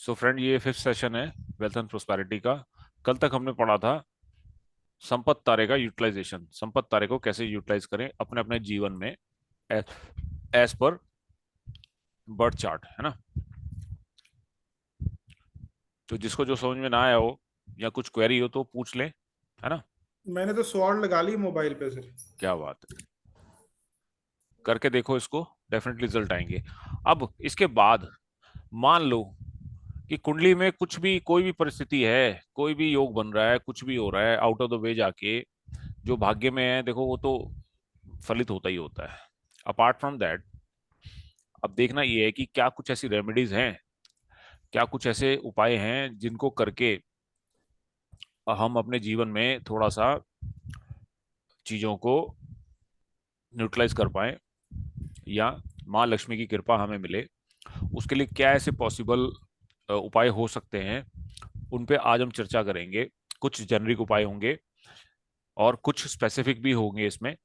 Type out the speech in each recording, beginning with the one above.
So friend, ये fifth session है wealth and prosperity का। कल तक हमने पढ़ा था संपत्ति तारे का यूटिलाइजेशन। संपत्ति तारे को कैसे यूटिलाइज करें अपने अपने जीवन में एज पर बर्थ चार्ट, है ना। तो जिसको जो समझ में ना आया हो या कुछ क्वेरी हो तो पूछ ले, है ना। मैंने तो स्वॉर्ड लगा ली मोबाइल पे सर। क्या बात है, करके देखो इसको, डेफिनेटली रिजल्ट आएंगे। अब इसके बाद मान लो कि कुंडली में कुछ भी, कोई भी परिस्थिति है, कोई भी योग बन रहा है, कुछ भी हो रहा है आउट ऑफ द वे जाके, जो भाग्य में है देखो वो तो फलित होता ही होता है। अपार्ट फ्रॉम दैट, अब देखना ये है कि क्या कुछ ऐसी रेमेडीज हैं, क्या कुछ ऐसे उपाय हैं जिनको करके हम अपने जीवन में थोड़ा सा चीजों को न्यूट्रलाइज कर पाए, या माँ लक्ष्मी की कृपा हमें मिले। उसके लिए क्या ऐसे पॉसिबल उपाय हो सकते हैं, उन पे आज हम चर्चा करेंगे। कुछ जेनरिक उपाय होंगे और कुछ स्पेसिफिक भी होंगे इसमें,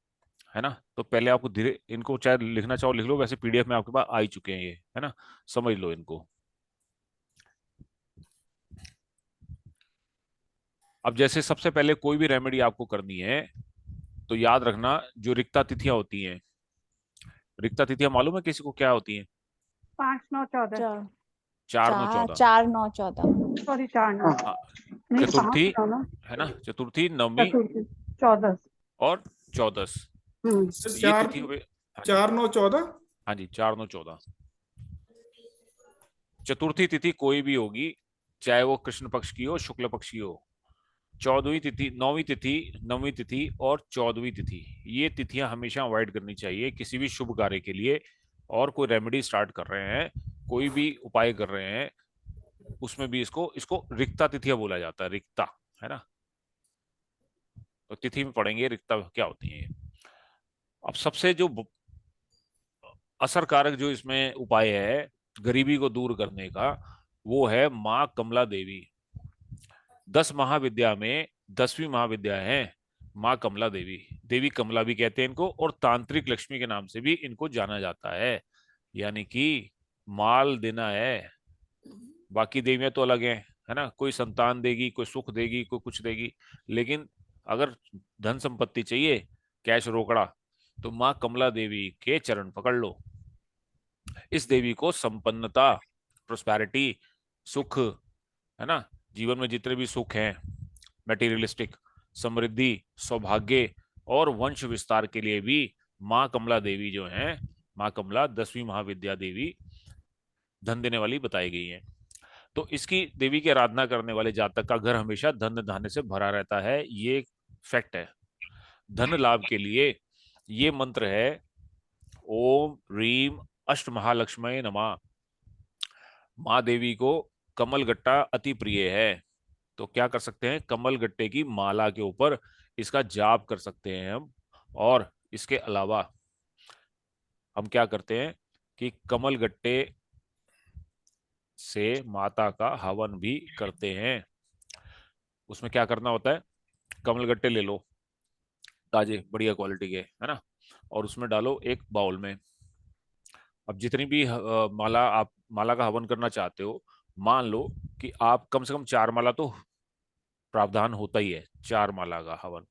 है ना। तो पहले आपको धीरे इनको, चाहे लिखना चाहो लिख लो, वैसे पीडीएफ में आपके पास आ ही चुके हैं ये, है ना। समझ लो इनको। अब जैसे सबसे पहले कोई भी रेमेडी आपको करनी है तो याद रखना, जो रिक्ता तिथियां होती हैं, रिक्ता तिथियां मालूम है किसी को क्या होती हैं? 5 9 14। चार 4 9 14। 4 9 14। सॉरी 4 9 हाँ, नहीं, चतुर्थी, 5 9 है ना, चतुर्थी, नवमी चतुर्थी 14। और चौदस। सर ये चार तिथि हो गई। हाँ जी, 4 9 14। हाँ जी, 4 9 14। चतुर्थी तिथि कोई भी होगी, चाहे वो कृष्ण पक्ष की हो, शुक्ल पक्ष की हो। चौदहवीं तिथि, नौवीं तिथि, नवीं तिथि और 14वीं तिथि, ये तिथियां हमेशा अवॉइड करनी चाहिए किसी भी शुभ कार्य के लिए। और कोई रेमेडी स्टार्ट कर रहे हैं, कोई भी उपाय कर रहे हैं, उसमें भी इसको इसको रिक्ता तिथियां बोला जाता है, रिक्ता, है ना। तो तिथि में पढ़ेंगे रिक्ता क्या होती है। अब सबसे जो असरकारक जो इसमें उपाय है गरीबी को दूर करने का, वो है माँ कमला देवी। 10 महाविद्या में 10वीं महाविद्या है माँ कमला देवी। देवी कमला भी कहते हैं इनको, और तांत्रिक लक्ष्मी के नाम से भी इनको जाना जाता है। यानी कि माल देना है। बाकी देवियां तो अलग हैं, है ना, कोई संतान देगी, कोई सुख देगी, कोई कुछ देगी। लेकिन अगर धन संपत्ति चाहिए, कैश रोकड़ा, तो माँ कमला देवी के चरण पकड़ लो। इस देवी को संपन्नता, प्रोस्पैरिटी, सुख, है ना, जीवन में जितने भी सुख हैं, मटेरियलिस्टिक, समृद्धि, सौभाग्य और वंश विस्तार के लिए भी माँ कमला देवी जो है, माँ कमला 10वीं महाविद्या देवी, धन देने वाली बताई गई है। तो इसकी देवी की आराधना करने वाले जातक का घर हमेशा धन धान्य से भरा रहता है, ये फैक्ट है। धन लाभ के लिए ये मंत्र है, ओम रीम अष्ट महालक्ष्मी नमः। माँ देवी को कमल गट्टा अति प्रिय है। तो क्या कर सकते हैं, कमल गट्टे की माला के ऊपर इसका जाप कर सकते हैं हम। और इसके अलावा हम क्या करते हैं कि कमल गट्टे से माता का हवन भी करते हैं। उसमें क्या करना होता है, कमल गट्टे ले लो, ताजे बढ़िया क्वालिटी के, है ना, और उसमें डालो एक बाउल में। अब जितनी भी माला का हवन करना चाहते हो, मान लो कि आप कम से कम 4 माला तो प्रावधान होता ही है, 4 माला का हवन।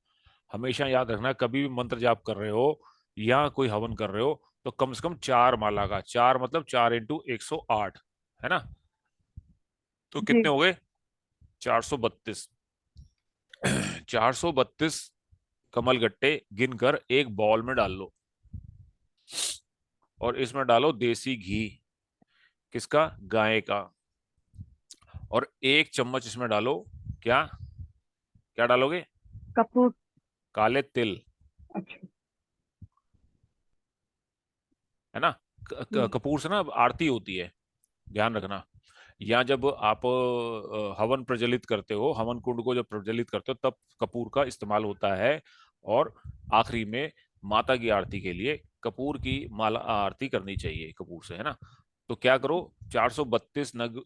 हमेशा याद रखना, कभी भी मंत्र जाप कर रहे हो या कोई हवन कर रहे हो तो कम से कम 4 माला का, 4 मतलब 4 × 108, है ना। तो जी। कितने हो गए, 432। 432 कमल गट्टे गिनकर एक बॉल में डाल लो, और इसमें डालो देसी घी। किसका, गाय का। और 1 चम्मच इसमें डालो, क्या क्या डालोगे, कपूर। काले तिल, अच्छा। है ना। कपूर से ना आरती होती है, ध्यान रखना। या जब आप हवन प्रज्वलित करते हो, हवन कुंड को जब प्रज्वलित करते हो, तब कपूर का इस्तेमाल होता है। और आखिरी में माता की आरती के लिए कपूर की माला आरती करनी चाहिए कपूर से, है ना। तो क्या करो, 432 नग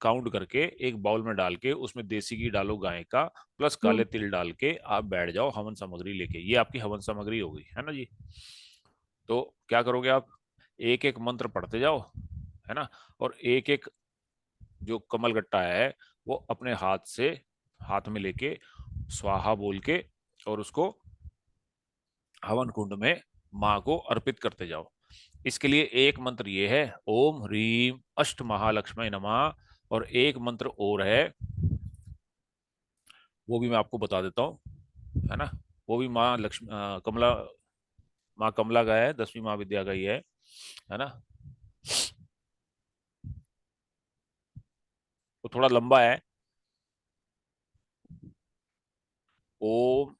काउंट करके एक बाउल में डाल के उसमें देसी घी डालो गाय का, प्लस काले तिल डाल के आप बैठ जाओ हवन सामग्री लेके। ये आपकी हवन सामग्री हो गई, है ना जी। तो क्या करोगे आप, एक एक मंत्र पढ़ते जाओ, है ना, और एक एक जो कमल गट्टा है वो अपने हाथ में लेके स्वाहा बोल के और उसको हवन कुंड में माँ को अर्पित करते जाओ। इसके लिए एक मंत्र ये है, ओम ह्रीम अष्ट महालक्ष्मी नमः। और एक मंत्र और है, वो भी मैं आपको बता देता हूँ, है ना। वो भी माँ कमला का है, 10वीं महाविद्या का ही है ना। वो थोड़ा लंबा है। ओम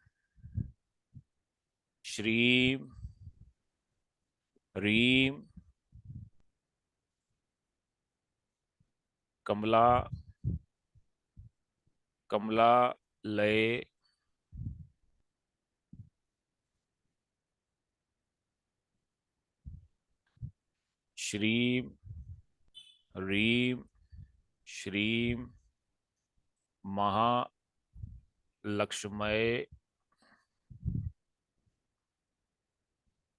श्रीम ह्रीम कमला कमला लय श्रीम ह्रीम श्रीम महालक्ष्मय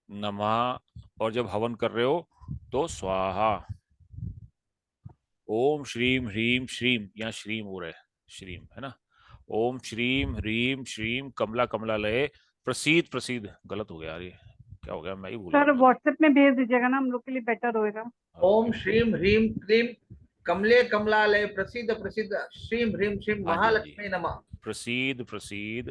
नमः। और जब हवन कर रहे हो तो स्वाहा। ओम श्रीम ह्रीम श्रीम, यहाँ श्रीम हो रहा है, श्रीम है ना। ओम श्रीम ह्रीम श्रीम कमला कमला लय प्रसीद प्रसीद, गलत हो गया यार, ये क्या हो गया, मैं ही भूल सर गया। व्हाट्सएप में भेज दीजिएगा ना, हम लोग के लिए बेटर होएगा। ओम श्रीम ह्रीम क्लीम कमले कमलालय प्रसिद्ध प्रसिद्ध श्रीम ह्रीम श्रीम हाँ जी, हाँ जी, महालक्ष्मी नमः। प्रसीद प्रसीद,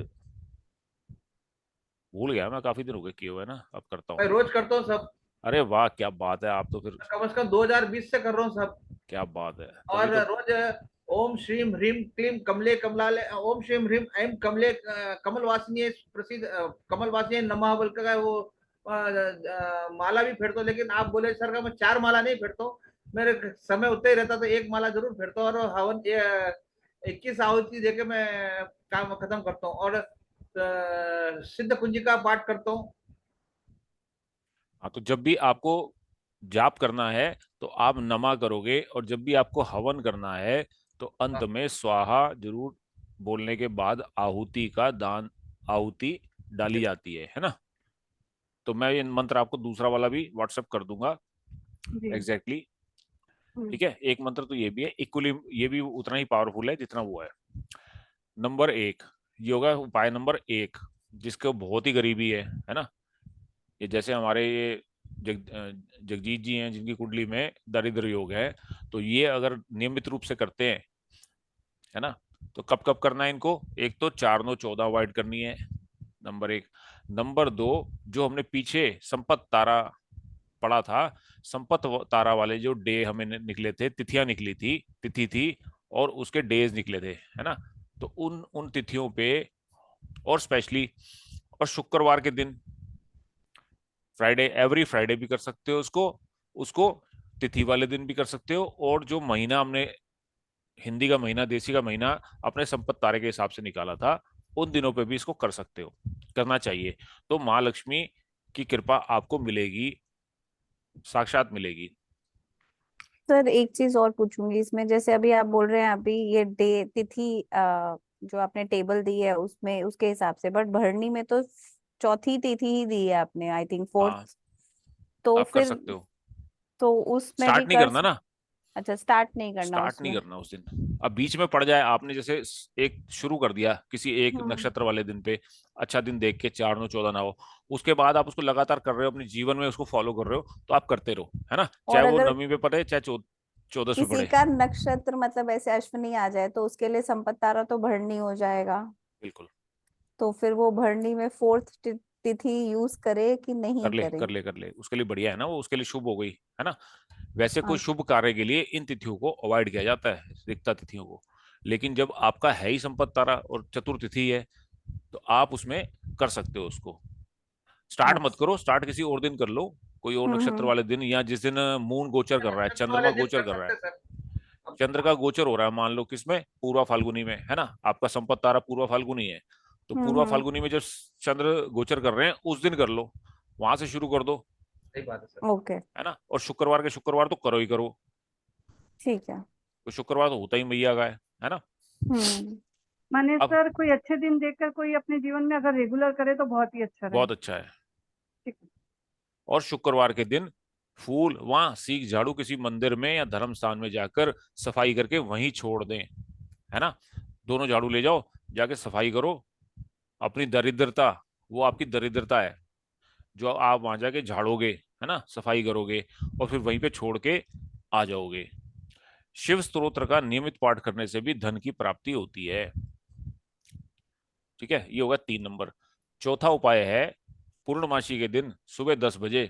भूल गया मैं, काफी दिन हो गए किए हुए ना, अब करता मैं हूँ। रोज करता हूँ सब, अरे वाह, क्या बात है, आप तो फिर कम से कम 2020 से कर रहा हूँ सब। क्या बात है, और तभी तो। रोज ओम श्रीम ह्रीम क्लीम कमले कमलालय, ओम श्रीम ह्रीम ऐम कमले कमल वासिनी प्रसिद्ध कमल वासिनी नमः बोल का वो माला भी फेरता हूँ। लेकिन आप बोले सर का मैं 4 माला नहीं फेरता हूँ, मेरे समय उतना ही रहता तो 1 माला जरूर फेरता हूँ। और हवन 21 आहुति देके मैं काम खत्म करता हूँ। और सिद्ध कुंजी का पाठ करता हूँ। हाँ, तो जब भी आपको जाप करना है तो आप नमा करोगे, और जब भी आपको हवन करना है तो अंत में स्वाहा जरूर बोलने के बाद आहुति का दान, आहुति डाली जाती है ना। तो मैं ये मंत्र आपको दूसरा वाला भी व्हाट्सएप कर दूंगा जी। एग्जैक्टली। ठीक है, एक मंत्र तो ये भी है इक्वली, ये भी उतना ही पावरफुल है जितना वो है। नंबर 1, योगा उपाय नंबर 1, जिसको बहुत ही गरीबी है ना। ये जैसे हमारे ये जगजीत जी हैं जिनकी कुंडली में दारिद्र योग है, तो ये अगर नियमित रूप से करते हैं, है ना, तो कब कब करना है इनको। एक तो 4 9 14 अवॉइड करनी है, नंबर 1। नंबर 2, जो हमने पीछे संपत तारा पढ़ा था, संपत तारा वाले जो डे हमें निकले थे, तिथियां निकली थी, तिथि थी और उसके डेज निकले थे, है ना। तो उन उन तिथियों पे, और स्पेशली, और शुक्रवार के दिन, फ्राइडे, एवरी फ्राइडे भी कर सकते हो उसको, उसको तिथि वाले दिन भी कर सकते हो। और जो महीना हमने हिंदी का महीना, देसी का महीना अपने संपत तारे के हिसाब से निकाला था, उन दिनों पे भी इसको कर सकते हो, करना चाहिए। तो माँ लक्ष्मी की कृपा आपको मिलेगी, साक्षात मिलेगी। सर एक चीज और पूछूंगी इसमें, जैसे अभी आप बोल रहे हैं अभी ये डे तिथि जो आपने टेबल दी है उसमें उसके हिसाब से, बट भरनी में तो चौथी तिथि ही दी है आपने, आई थिंक हाँ, 4th। तो आप कर फिर सकते हो। तो उसमें भी स्टार्ट नहीं करना ना, अच्छा स्टार्ट नहीं करना स्टार्ट नहीं उसमें। करना उस दिन। अब बीच में पड़ जाए, आपने जैसे एक शुरू कर दिया किसी एक हम्म। नक्षत्र वाले दिन पे, अच्छा दिन देख के, 4 9 14 ना हो, उसके बाद आप उसको लगातार कर रहे हो, अपने जीवन में उसको फॉलो कर रहे हो, तो आप करते रहो, है ना। चाहे और वो अगर 9वीं पे पड़े, चाहे 14 में किसी पड़े। का नक्षत्र मतलब ऐसे अश्विनी आ जाए तो उसके लिए संपत तारा तो भरनी हो जाएगा, बिल्कुल, तो फिर वो भरनी में 4th तिथि यूज करे कि नहीं कर ले करे। कर ले कर ले, उसके लिए बढ़िया है ना, वो उसके लिए शुभ हो गई, है ना। वैसे कोई हाँ। शुभ कार्य के लिए इन तिथियों को अवॉइड किया जाता है, रिक्ता तिथियों को। लेकिन जब आपका है ही संपत तारा और चतुर्तिथि है, तो आप उसमें कर सकते हो उसको। स्टार्ट मत अच्छा। करो, स्टार्ट किसी और दिन कर लो, कोई और नक्षत्र हम्म। वाले दिन, या जिस दिन मून गोचर कर रहा है, नक्षत्र चंद्रमा वाले दिन गोचर कर कर रहा है। सकते हैं सर। चंद्र का गोचर हो रहा है, मान लो किसमें, पूर्वा फाल्गुनी में, है ना। आपका संपत तारा पूर्वा फाल्गुनी है, तो पूर्वा हम्म। फाल्गुनी में जब चंद्र गोचर कर रहे हैं उस दिन कर लो, वहां से शुरू कर दो, सही बात है सर। ओके। है ना। और शुक्रवार के शुक्रवार तो करो ही करो, ठीक है। तो शुक्रवार तो होता ही मैया का है ना। हम्म। माने अब सर कोई अच्छे दिन देखकर कोई अपने जीवन में अगर रेगुलर करे तो बहुत ही अच्छा रहे। बहुत अच्छा है। ठीक है। और शुक्रवार के दिन फूल वहां सीख झाड़ू किसी मंदिर में या धर्म स्थान में जाकर सफाई करके वहीं छोड़ दें, है ना। दोनों झाड़ू ले जाओ, जाके सफाई करो। अपनी दरिद्रता, वो आपकी दरिद्रता है जो आप वहां जाके झाड़ोगे, है ना, सफाई करोगे और फिर वहीं पे छोड़ के आ जाओगे। शिव स्तोत्र का नियमित पाठ करने से भी धन की प्राप्ति होती है। ठीक है, ये होगा 3 नंबर। चौथा उपाय है, पूर्णमासी के दिन सुबह 10 बजे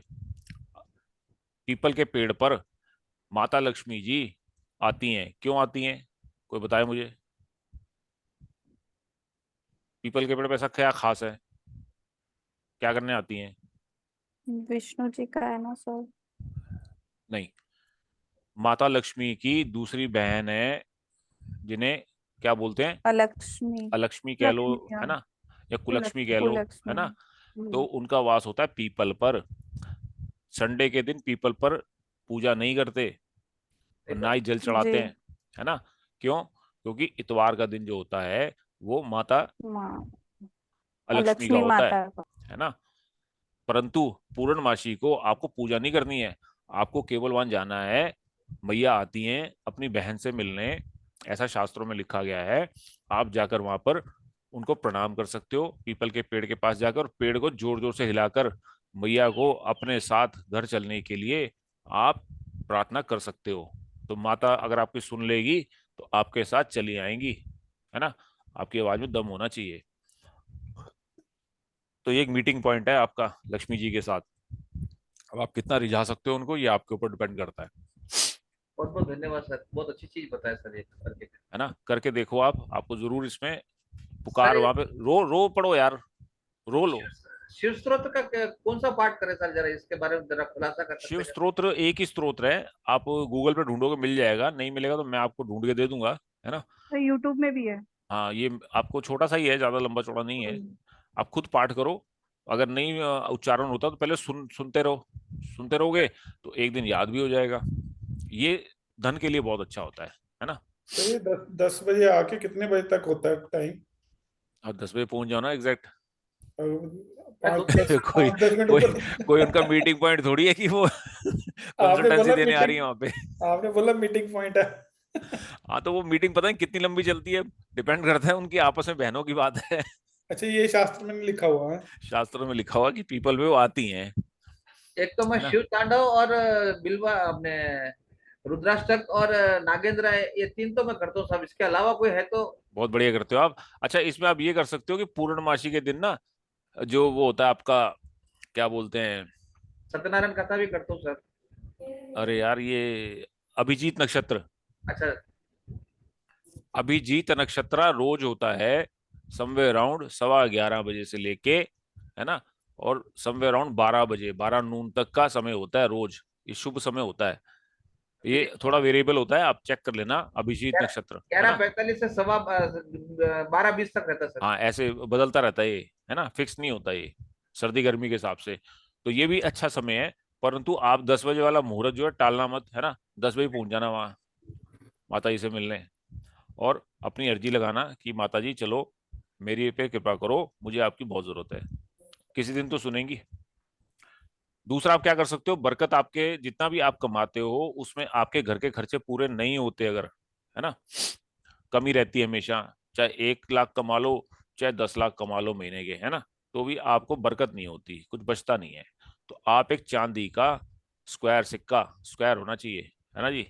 पीपल के पेड़ पर माता लक्ष्मी जी आती हैं। क्यों आती हैं, कोई बताए मुझे। पीपल के पेड़ पे ऐसा क्या खास है, क्या करने आती हैं। विष्णु जी का है ना सर? नहीं, माता लक्ष्मी की दूसरी बहन है, जिन्हें क्या बोलते हैं, अलक्ष्मी। अलक्ष्मी कह लो, लक्ष्मी, है हाँ। ना, या कुलक्ष्मी कुलक्ष्मी। कह लो, है कुलक्ष्मी। ना। तो उनका वास होता है पीपल पर। संडे के दिन पीपल पर पूजा नहीं करते और ना ही जल जी। चढ़ाते हैं, है ना। क्यों, क्योंकि इतवार का दिन जो होता है वो माता माँ अलक्ष्मी का लक्ष्मी होता माता का। है ना। परंतु पूर्णमासी को आपको पूजा नहीं करनी है, आपको केवल वहां जाना है। मैया आती हैं अपनी बहन से मिलने, ऐसा शास्त्रों में लिखा गया है। आप जाकर वहां पर उनको प्रणाम कर सकते हो, पीपल के पेड़ के पास जाकर, और पेड़ को जोर जोर से हिलाकर मैया को अपने साथ घर चलने के लिए आप प्रार्थना कर सकते हो। तो माता अगर आपकी सुन लेगी तो आपके साथ चली आएंगी, है ना। आपकी आवाज में दम होना चाहिए। तो ये एक मीटिंग पॉइंट है आपका लक्ष्मी जी के साथ। अब आप कितना रिझा सकते हो उनको, ये आपके ऊपर डिपेंड करता है बहुत बहुत धन्यवाद सर, बहुत अच्छी चीज बताया सर ये करके। है ना। करके देखो आप, आपको जरूर इसमें सर पुकार, वहां पे रो रो पड़ो यार, रो लो। शिव स्त्रोत्र का कौन सा पाठ करें सर, जरा इसके बारे में जरा खुलासा कर सकते शिव हैं? स्तोत्र एक ही स्तोत्र है, आप गूगल पे ढूंढोगे मिल जाएगा, नहीं मिलेगा तो मैं आपको ढूंढ के दे दूंगा, है ना। तो यूट्यूब में भी है। हाँ, ये आपको छोटा सा ही है, ज्यादा लंबा चौड़ा नहीं है। आप खुद पाठ करो। अगर नहीं उच्चारण होता तो पहले सुनते रहो। सुनते रहोगे तो एक दिन याद भी हो जाएगा। ये धन के लिए बहुत अच्छा होता है ना। तो ये 10 बजे आके कितने बजे तक होता है टाइम? और 10 बजे पहुंच जाओ ना एग्जैक्ट। पाँच दस कोई 5-10 मिनट कोई ऊपर। कोई उनका मीटिंग पॉइंट थोड़ी है कि वो आपने कंसल्टेंसी बोला देने आ रही है मीटिंग, वहां पे। आपने बोला मीटिंग पॉइंट है। हाँ, तो वो मीटिंग पता है कितनी लंबी चलती है, डिपेंड करता है उनकी आपस में बहनों की बात है। अच्छा, ये शास्त्र में नहीं लिखा हुआ है? शास्त्रों में लिखा हुआ कि पीपल पे वो आती हैं, एक तो मैं है ना। शिव तांडव और बिल्वा अपने रुद्राष्टक और नागेंद्र, ये तीन तो मैं करता हूँ साहब, इसके अलावा कोई है तो? बहुत बढ़िया करते हो आप। अच्छा, इसमें आप ये कर सकते हो कि पूर्णमासी के दिन ना, जो वो होता है आपका, क्या बोलते हैं, सत्यनारायण कथा भी करता हूँ सर। अरे यार ये अभिजीत नक्षत्र। अच्छा। अभिजीत नक्षत्र रोज होता है, समवेयर अराउंड 11:15 बजे से लेके, है ना, और समवेयर अराउंड 12 बजे, 12 नून तक का समय होता है रोज। ये शुभ समय होता है। ये थोड़ा वेरिएबल होता है, आप चेक कर लेना, अभिजीत नक्षत्र, है ग्यारह ना। पैंतालीस से सवा 12:20 तक रहता है सर। हाँ, ऐसे बदलता रहता है ये, है ना, फिक्स नहीं होता ये, सर्दी गर्मी के हिसाब से। तो ये भी अच्छा समय है। परंतु आप 10 बजे वाला मुहूर्त जो है टालना मत, है ना। 10 बजे पहुंच जाना वहाँ माता जी से मिलने, और अपनी अर्जी लगाना कि माता जी चलो, मेरी पे कृपा करो, मुझे आपकी बहुत जरूरत है। किसी दिन तो सुनेंगी। दूसरा आप क्या कर सकते हो, बरकत आपके जितना भी आप कमाते हो उसमें आपके घर के खर्चे पूरे नहीं होते अगर, है ना, कमी रहती है हमेशा, चाहे 1 लाख कमा लो, चाहे 10 लाख कमा लो महीने के, है ना, तो भी आपको बरकत नहीं होती, कुछ बचता नहीं है। तो आप एक चांदी का स्क्वायर सिक्का, स्क्वायर होना चाहिए, है ना जी,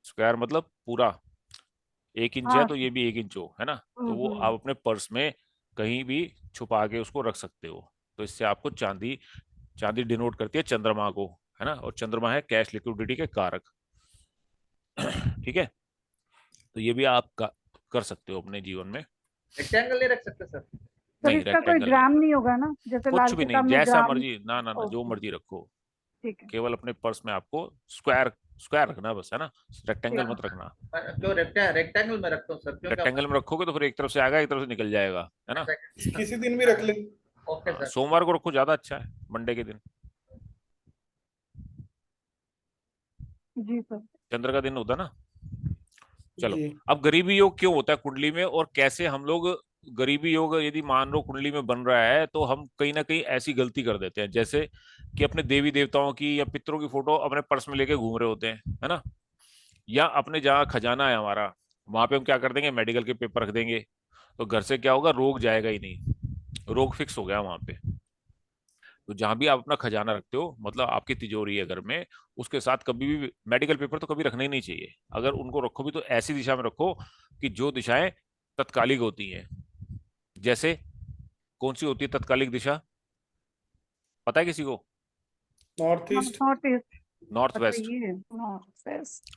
स्क्वायर मतलब पूरा 1 इंच है हाँ। तो ये भी 1 इंच हो, है ना। तो वो हम्म। आप अपने पर्स में कहीं भी छुपा के उसको रख सकते हो। तो इससे आपको चांदी, चांदी डिनोट करती है चंद्रमा को, है ना, और चंद्रमा है कैश लिक्विडिटी के कारक। ठीक है, तो ये भी आप कर सकते हो अपने जीवन में। रेक्टेंगल नहीं रख सकते सर? सर नहीं, इसका कोई रेक्टेंगल नहीं, ग्राम नहीं होगा ना, जैसे कुछ लाल भी नहीं, किताब में जैसा ग्राम? मर्जी, ना ना ना, जो ओके। मर्जी रखो। ठीक है। केवल अपने पर्स में आपको स्क्वायर, स्क्वायर रखना है बस, है ना, ठीक रेक्टेंगल है। मत रखना। जो रेक्टेंगल में रखता हूँ सर, क्योंकि रेक्टेंगल में रखोगे तो फिर एक तरफ से आएगा, एक तरफ से निकल जाएगा, है ना। किसी दिन भी रख ले। ओके हाँ, सर। सोमवार को रखो, ज्यादा अच्छा है, मंडे के दिन जी सर। चंद्र का दिन होता है ना। चलो, जी। अब गरीबी योग क्यों होता है कुंडली में, और कैसे हम लोग गरीबी योग यदि मान लो कुंडली में बन रहा है तो हम कहीं ना कहीं ऐसी गलती कर देते हैं, जैसे कि अपने देवी देवताओं की या पितरों की फोटो अपने पर्स में लेके घूम रहे होते हैं, है ना। या अपने जहाँ खजाना है हमारा, वहां पे हम क्या कर देंगे, मेडिकल के पेपर रख देंगे। तो घर से क्या होगा, रोग जाएगा ही नहीं, रोग फिक्स हो गया वहां पे। तो जहां भी आप अपना खजाना रखते हो, मतलब आपकी तिजोरी है घर में, उसके साथ कभी भी मेडिकल पेपर तो कभी रखना ही नहीं चाहिए। अगर उनको रखो भी तो ऐसी दिशा में रखो कि जो दिशाएं तत्कालिक होती हैं। जैसे कौन सी होती है तत्कालिक दिशा, पता है किसी को? North east. North east north west. बताइए। North west.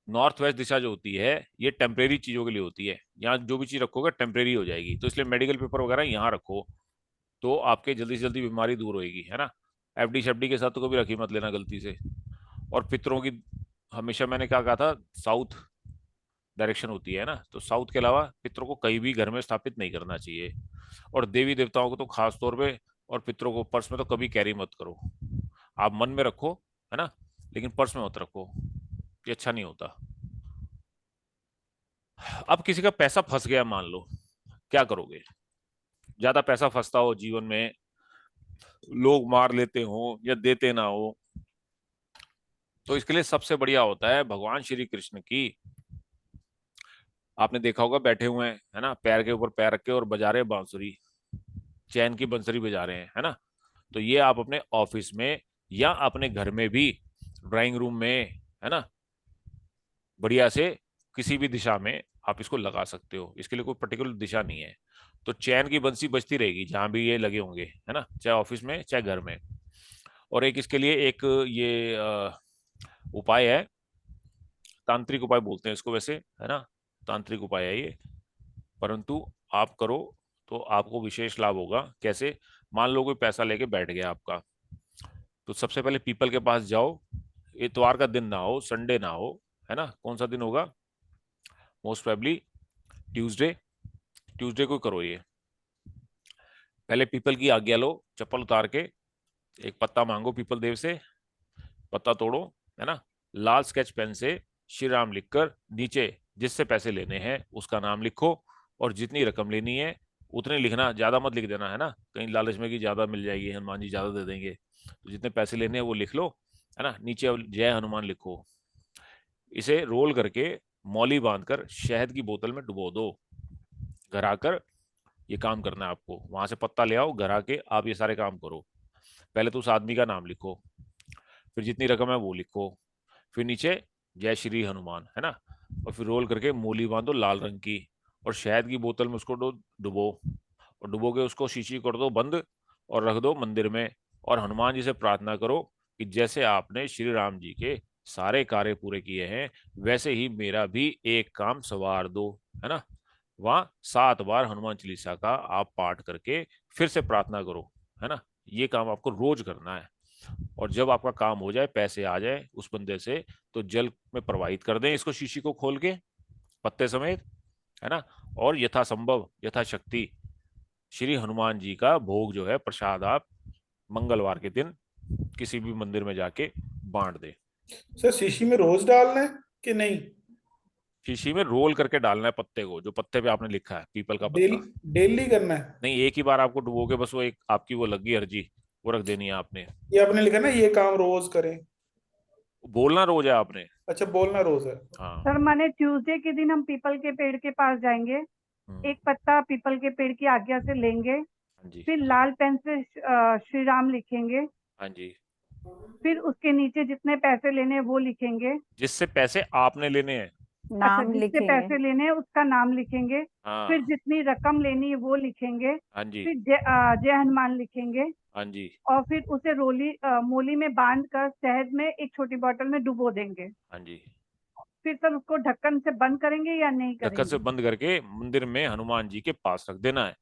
नॉर्थ वेस्ट दिशा जो होती है ये टेम्परेरी चीजों के लिए होती है। यहाँ जो भी चीज रखोगे टेम्परेरी हो जाएगी, तो इसलिए मेडिकल पेपर वगैरह यहाँ रखो तो आपके जल्दी से जल्दी बीमारी दूर होएगी, है ना। एफडी शेफडी के साथ तो कभी रखी मत लेना गलती से। और पितरों की हमेशा, मैंने क्या कहा था, साउथ डायरेक्शन होती है ना, तो साउथ के अलावा पितरों को कहीं भी घर में स्थापित नहीं करना चाहिए। और देवी देवताओं को तो खास तौर पे, और पितरों को पर्स में तो कभी कैरी मत करो। आप मन में रखो, है ना, लेकिन पर्स में मत रखो, ये अच्छा नहीं होता। अब किसी का पैसा फंस गया मान लो, क्या करोगे? ज्यादा पैसा फंसता हो जीवन में, लोग मार लेते हो या देते ना हो, तो इसके लिए सबसे बढ़िया होता है भगवान श्री कृष्ण की। आपने देखा होगा बैठे हुए हैं, है ना, पैर के ऊपर पैर रख के और बजा रहे हैं बांसुरी, चैन की बंसुरी बजा रहे हैं, है ना। तो ये आप अपने ऑफिस में या अपने घर में भी, ड्राइंग रूम में, है ना, बढ़िया से किसी भी दिशा में आप इसको लगा सकते हो। इसके लिए कोई पर्टिकुलर दिशा नहीं है। तो चैन की बंसी बजती रहेगी जहां भी ये लगे होंगे, है ना, चाहे ऑफिस में चाहे घर में। और एक इसके लिए एक ये उपाय है, तांत्रिक उपाय बोलते हैं इसको वैसे, है ना, तांत्रिक उपाय है ये, परंतु आप करो तो आपको विशेष लाभ होगा। कैसे? मान लो कोई पैसा लेके बैठ गया आपका, तो सबसे पहले पीपल के पास जाओ। इतवार का दिन ना हो, संडे ना हो, है ना, कौन सा दिन होगा? Most probably Tuesday. ट्यूसडे को करो ये। पहले पीपल की आज्ञा लो, चप्पल उतार के एक पत्ता मांगो पीपल देव से, पत्ता तोड़ो, है ना, लाल स्केच पेन से श्री राम लिखकर नीचे जिससे पैसे लेने हैं उसका नाम लिखो, और जितनी रकम लेनी है उतने लिखना, ज्यादा मत लिख देना, है ना, कहीं लालच में कि ज्यादा मिल जाएगी, हनुमान जी ज्यादा दे देंगे। तो जितने पैसे लेने हैं वो लिख लो, है ना, नीचे जय हनुमान लिखो। इसे रोल करके मौली बांधकर शहद की बोतल में डुबो दो। घर आकर ये काम करना है आपको, वहां से पत्ता ले आओ, घर आके आप ये सारे काम करो। पहले तो उस आदमी का नाम लिखो, फिर जितनी रकम है वो लिखो, फिर नीचे जय श्री हनुमान, है ना, और फिर रोल करके मूली बांधो लाल रंग की, और शहद की बोतल में उसको डुबो, और डुबो के उसको शीशी कर दो बंद, और रख दो मंदिर में। और हनुमान जी से प्रार्थना करो कि जैसे आपने श्री राम जी के सारे कार्य पूरे किए हैं वैसे ही मेरा भी एक काम सवार दो, है ना। वहां 7 बार हनुमान चालीसा का आप पाठ करके फिर से प्रार्थना करो, है ना। ये काम आपको रोज करना है। और जब आपका काम हो जाए, पैसे आ जाए उस बंदे से, तो जल में प्रवाहित कर दें इसको, शीशी को खोल के पत्ते समेत, है ना। और यथासंभव यथाशक्ति श्री हनुमान जी का भोग जो है, प्रसाद, आप मंगलवार के दिन किसी भी मंदिर में जाके बांट दे। सर शीशी में रोज डालना है कि नहीं? शीशी में रोल करके डालना है पत्ते को, जो पत्ते पे आपने लिखा है पीपल का डेली पत्ता। डेली करना है? नहीं, एक ही बार आपको डुबो के बस वो एक आपकी वो लगी अर्जी, वो रख देनी है आपने। ये आपने लिखा ना ये काम रोज करें? बोलना रोज है आपने। अच्छा, बोलना रोज है। हाँ। सर माने ट्यूसडे के दिन हम पीपल के पेड़ के पास जाएंगे, एक पत्ता पीपल के पेड़ की आज्ञा से लेंगे, हाँ जी। फिर लाल पेन से श्री राम लिखेंगे, हाँ जी। फिर उसके नीचे जितने पैसे लेने हैं वो लिखेंगे। जिससे पैसे आपने लेने हैं। अच्छा, नाम जिससे लिखेंगे। पैसे लेने हैं उसका नाम लिखेंगे, हाँ। फिर जितनी रकम लेनी है वो लिखेंगे, हाँ जी। फिर जय हनुमान लिखेंगे, हाँ जी। और फिर उसे मोली में बांध कर शहद में एक छोटी बोतल में डुबो देंगे। हाँ जी। फिर सर उसको ढक्कन से बंद करेंगे या नहीं ढक्कन से करेंगे? बंद करके मंदिर में हनुमान जी के पास रख देना है।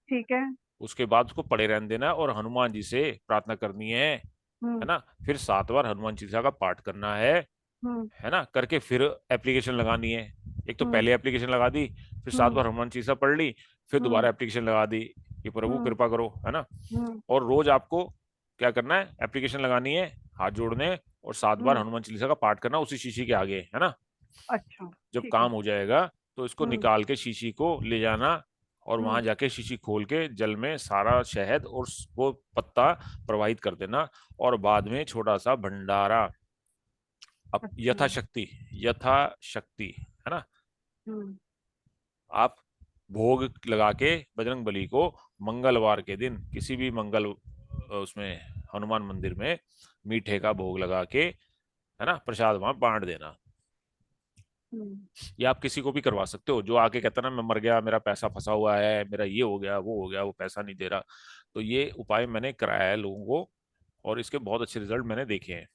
ठीक है। उसके बाद उसको पड़े रहने देना है और हनुमान जी से प्रार्थना करनी है ना। फिर 7 बार हनुमान चालीसा का पाठ करना है ना, करके फिर एप्लीकेशन लगानी है। एक तो पहले एप्लीकेशन लगा दी, फिर 7 बार हनुमान चालीसा पढ़ ली, फिर दोबारा एप्लीकेशन लगा दी कि प्रभु कृपा करो, है ना। और रोज आपको क्या करना है, एप्लीकेशन लगानी है, हाथ जोड़ने, और 7 बार हनुमान चालीसा का पाठ करना उसी शीशी के आगे, है ना। अच्छा, जब ठीक है। काम हो जाएगा तो इसको निकाल के शीशी को ले जाना और वहां जाके शीशी खोल के जल में सारा शहद और वो पत्ता प्रवाहित कर देना, और बाद में छोटा सा भंडारा, अब यथाशक्ति, यथाशक्ति, है ना, आप भोग लगा के बजरंग बली को मंगलवार के दिन किसी भी मंगल उसमें हनुमान मंदिर में मीठे का भोग लगा के, है ना, प्रसाद वहां बांट देना। ये आप किसी को भी करवा सकते हो जो आके कहता ना मैं मर गया, मेरा पैसा फंसा हुआ है, मेरा ये हो गया, वो हो गया, वो पैसा नहीं दे रहा। तो ये उपाय मैंने कराया है लोगों को, और इसके बहुत अच्छे रिजल्ट मैंने देखे हैं।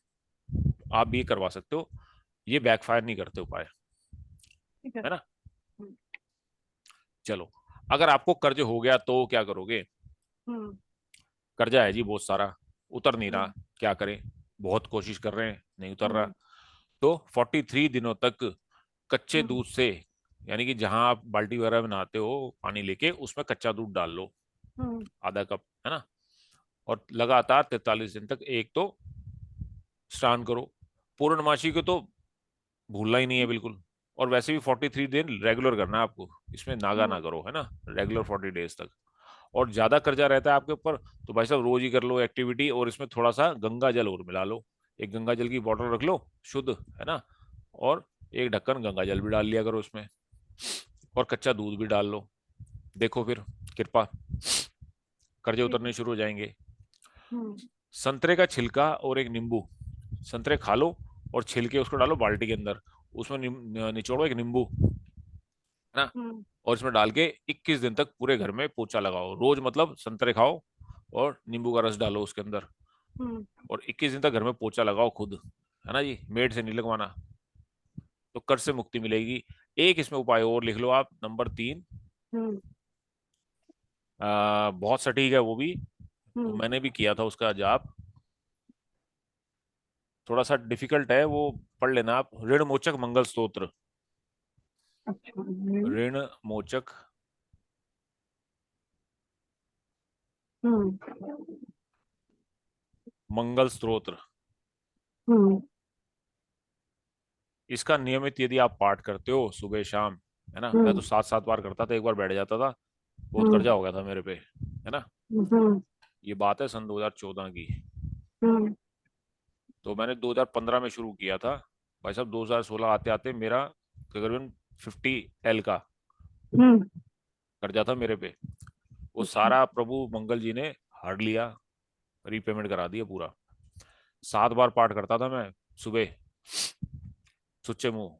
आप भी ये करवा सकते हो, ये बैकफायर नहीं करते उपाय, है ना। चलो, अगर आपको कर्ज हो गया तो क्या करोगे? कर्जा है जी बहुत सारा, उतर नहीं रहा, क्या करें? बहुत कोशिश कर रहे हैं, नहीं उतर रहा। तो 43 दिनों तक कच्चे दूध से, यानी कि जहां आप बाल्टी वगैरह में नहाते हो पानी लेके, उसमें कच्चा दूध डाल लो, आधा कप, है ना, और लगातार 43 दिन तक एक तो स्नान करो। पूर्णमासी को तो भूलना ही नहीं है बिल्कुल, और वैसे भी 43 दिन रेगुलर करना है आपको, इसमें नागा ना करो, है ना, रेगुलर 40 डेज तक। और ज्यादा कर्जा रहता है आपके ऊपर तो भाई साहब रोज ही कर लो एक्टिविटी, और इसमें थोड़ा सा गंगा जल और मिला लो, एक गंगा जल की बोतल रख लो शुद्ध, है ना, और एक ढक्कन गंगा जल भी डाल लिया करो उसमें, और कच्चा दूध भी डाल लो। देखो फिर कृपा, कर्जे उतरने शुरू हो जाएंगे। संतरे का छिलका और एक नींबू, संतरे खा लो और छिलके उसको डालो बाल्टी के अंदर, उसमें निचोड़ो एक नींबू, है ना, और इसमें डाल के 21 दिन तक पूरे घर में पोछा लगाओ रोज, मतलब संतरे खाओ और नींबू का रस डालो उसके अंदर, और 21 दिन तक घर में पोछा लगाओ खुद, है ना जी, मेड से नहीं लगवाना, तो कर्ज से मुक्ति मिलेगी। एक इसमें उपाय और लिख लो आप, नंबर 3, बहुत सटीक है वो भी, तो मैंने भी किया था उसका जाप, थोड़ा सा डिफिकल्ट है वो, पढ़ लेना आप, ऋण मोचक मंगल स्तोत्र। ऋण मोचक मंगल स्तोत्र, इसका नियमित यदि आप पाठ करते हो सुबह शाम, है ना, मैं तो 7-7 बार करता था, एक बार बैठ जाता था, बहुत कर्जा हो गया था मेरे पे, है ना। ये बात है सन 2014 की, तो मैंने 2015 में शुरू किया था भाई साहब, 2016 आते आते मेरा तकरीबन 50L का कर्जा था मेरे पे, वो सारा प्रभु मंगल जी ने हर लिया, रीपेमेंट करा दिया पूरा। 7 बार पाठ करता था मैं सुबह, सुच्चे मुंह,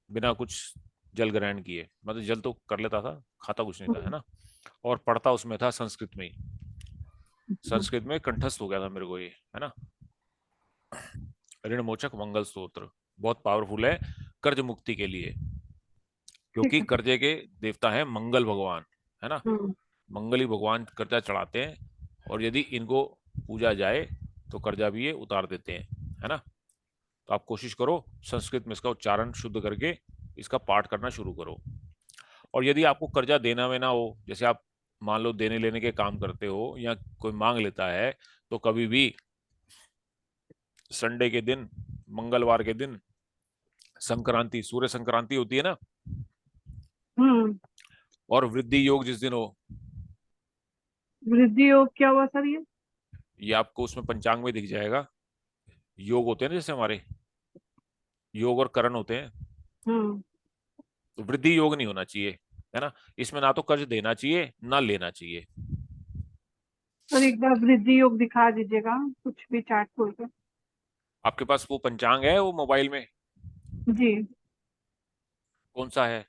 बिना कुछ जल ग्रहण किए, मतलब जल तो कर लेता था, खाता कुछ नहीं था, है ना, और पढ़ता उसमें था संस्कृत में ही, संस्कृत में कंठस्थ हो गया था मेरे को ये, है ना। ऋण मोचक मंगल स्तोत्र बहुत पावरफुल है कर्ज मुक्ति के लिए, क्योंकि कर्जे के देवता है मंगल भगवान, है ना, मंगल ही भगवान कर्जा चढ़ाते हैं, और यदि इनको पूजा जाए तो कर्जा भी ये उतार देते हैं, है ना। तो आप कोशिश करो संस्कृत में इसका उच्चारण शुद्ध करके इसका पाठ करना शुरू करो। और यदि आपको कर्जा देना वेना हो, जैसे आप मान लो देने लेने के काम करते हो या कोई मांग लेता है, तो कभी भी संडे के दिन, मंगलवार के दिन, संक्रांति, सूर्य संक्रांति होती है ना, और वृद्धि योग जिस दिन हो, वृद्धि योग क्या हुआ सर ये आपको उसमें पंचांग में दिख जाएगा, योग होते हैं ना जैसे हमारे योग और करण होते हैं, तो वृद्धि योग नहीं होना चाहिए, है ना, इसमें ना तो कर्ज देना चाहिए ना लेना चाहिए। सर एक बार वृद्धि योग दिखा दीजिएगा, कुछ भी चार्ट खोल के। आपके पास वो पंचांग है वो मोबाइल में? जी, कौन सा है?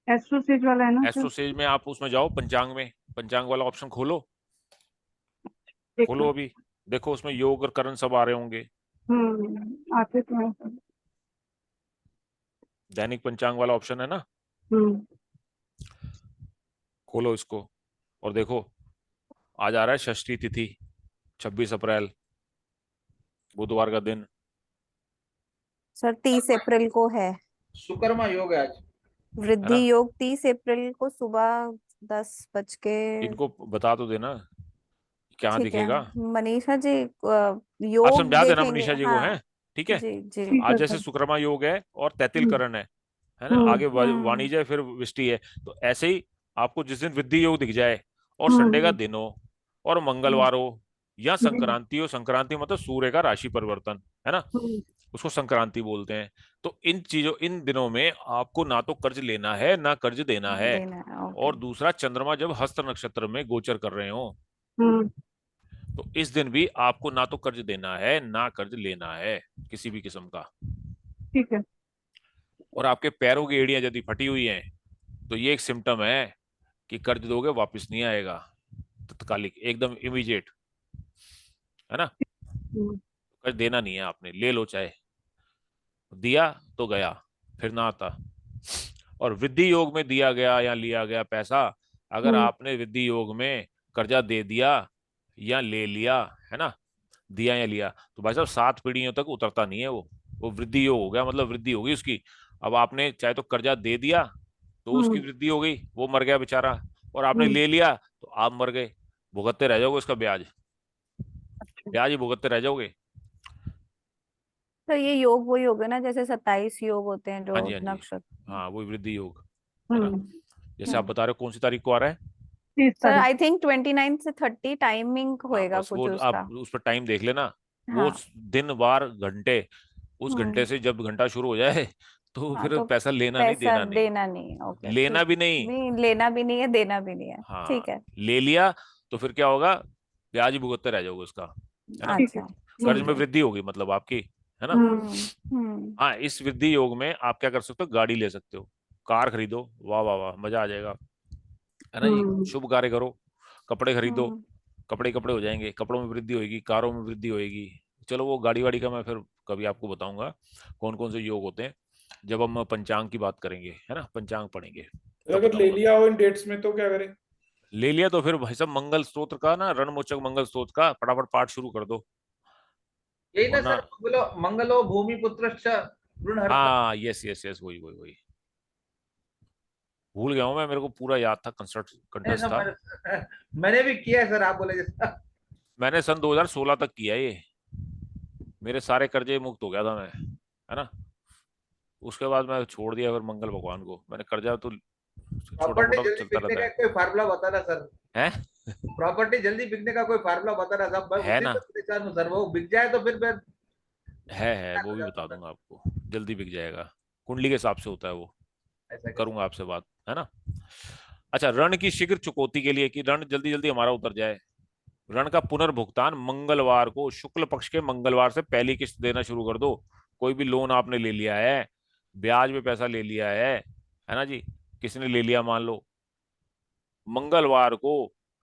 एस्ट्रोसेज वाला है ना सर? एस्ट्रोसेज में आप उसमें जाओ, पंचांग में, पंचांग वाला ऑप्शन खोलो, एक खोलो अभी, देखो उसमें योग और करण सब आ रहे होंगे, आते तो हैं सर। दैनिक पंचांग वाला ऑप्शन है ना, खोलो इसको और देखो, आज आ रहा है षष्ठी तिथि 26 अप्रैल, बुधवार का दिन। सर 30 अप्रैल को है सुकर्मा योग है आज। है वृद्धि ना, योग, 30 अप्रैल को सुबह 10 बज के। इनको बता तो देना क्या ठीक है दिखेगा, मनीषा जी, आप योग समझा देना देखेंगे, मनीषा जी को, है हाँ ठीक है। जी जी। ठीक आज है जैसे सर। सुक्रमा योग है और तैतिल करण है ना, आगे वाणिज्य फिर विष्टि है, तो ऐसे ही आपको जिस दिन वृद्धि योग दिख जाए और संडे का दिन हो और मंगलवार हो या जी। संक्रांति हो, संक्रांति मतलब सूर्य का राशि परिवर्तन, है ना, हम्म, उसको संक्रांति बोलते हैं। तो इन दिनों में आपको ना तो कर्ज लेना है ना कर्ज देना है। देना है, ओके। और दूसरा, चंद्रमा जब हस्त नक्षत्र में गोचर कर रहे हो हम्म, तो इस दिन भी आपको ना तो कर्ज देना है ना कर्ज लेना है किसी भी किस्म का। ठीक है। और आपके पैरों की एड़ियां यदि फटी हुई हैं तो ये एक सिम्टम है कि कर्ज दोगे वापस नहीं आएगा, तत्कालिक, एकदम इमीडिएट, है ना। हम्म, कर्ज देना नहीं है आपने, ले लो, चाहे दिया तो गया, फिर ना आता। और वृद्धि योग में दिया गया या लिया गया पैसा, अगर हम्म, आपने वृद्धि योग में कर्जा दे दिया या ले लिया, है ना, दिया या लिया, तो भाई साहब 7 पीढ़ियों तक उतरता नहीं है वो वृद्धि योग हो गया, मतलब वृद्धि होगी उसकी। अब आपने चाहे तो कर्जा दे दिया तो उसकी हम्म, वृद्धि हो गई, वो मर गया बेचारा, और आपने हम्म, ले लिया तो आप मर गए, भुगतते रह जाओगे उसका ब्याज, अच्छा। ब्याज ही भुगतते रह जाओगे। तो ये योग वही हो गए ना, जैसे 27 योग होते हैं हाँ जो जी, हाँ जी, नक्षत्र। हाँ वही वृद्धि योग, है ना। हम्म, जैसे आप बता रहे हो कौन सी तारीख को आ रहा है। 30 सर तारीख। आई थिंक 29 से 30 टाइमिंग हाँ होएगा बस कुछ वो उसका। आप उस पर टाइम देख लेना, वो हाँ। दिन वार घंटे, उस घंटे हम्म। से जब घंटा शुरू हो जाए तो हाँ फिर तो पैसा लेना नहीं, पैसा देना नहीं, देना नहीं, ओके लेना ठीक। भी नहीं। नहीं, लेना भी नहीं है, देना भी नहीं है। हाँ, ठीक है। ले लिया तो फिर क्या होगा, ब्याज ही भुगतते रह जाओगे उसका, है ना। ठीक है। अच्छा। कर्ज ठीक में है। वृद्धि होगी मतलब आपकी, है ना। हम्म। हम्म। हाँ, इस वृद्धि योग में आप क्या कर सकते हो, गाड़ी ले सकते हो, कार खरीदो, वाह वाह वाह, मजा आ जाएगा, है ना जी। हम्म, शुभ कार्य करो, कपड़े खरीदो, हम्म। कपड़े कपड़े हो जाएंगे, कपड़ों में वृद्धि होगी, कारों में वृद्धि होगी। चलो वो गाड़ी वाड़ी का मैं फिर कभी आपको बताऊंगा कौन कौन से योग होते हैं, जब हम पंचांग की बात करेंगे, है ना, पंचांग पढ़ेंगे तब अगर ले बताऊंगा। लिया हो इन डेट्स में तो क्या करें? ले लिया तो फिर भाई साहब मंगल स्तोत्र का ना, रणमोचक मंगल स्तोत्र का फटाफट पाठ शुरू कर दो, यही ना वरना। सर, मंगलो भूमिपुत्रश्च ऋणहर्ता। हाँ, यस यस यस, वही वही वही, भूल गया हूँ मैं, मेरे को पूरा याद था, कंठस्थ था। मैंने भी किया है सर, आप बोले जैसा। मैंने सन 2016 तक किया ये, मेरे सारे कर्जे मुक्त हो गया था मैं, है ना। उसके बाद मैं छोड़ दिया फिर मंगल भगवान को, मैंने कर्जा तो छोटा प्रॉपर्टी मोटा तो जल्दी चलता बिकने रहता का है। कोई फार्मूला बताना सर। है प्रॉपर्टी जल्दी बिकने का कोई फार्मूला बताना सर, मैं है उसी ना, पर परेशान हूँ सर, वो बिक जाए तो फिर मैं है हो वो भी बता जाता हूँ दूंगा आपको, जल्दी बिक जाएगा, कुंडली के हिसाब से होता है वो, सर। ऐसा कैसे? करूंगा आपसे बात, है ना। अच्छा, ऋण की शीघ्र चुकौती के लिए, कि ऋण जल्दी जल्दी हमारा उतर जाए, ऋण का पुनर्भुगतान मंगलवार को, शुक्ल पक्ष के मंगलवार से पहली किस्त देना शुरू कर दो। कोई भी लोन आपने ले लिया है, ब्याज में पैसा ले लिया है ना जी, किसी ने ले लिया मान लो, मंगलवार को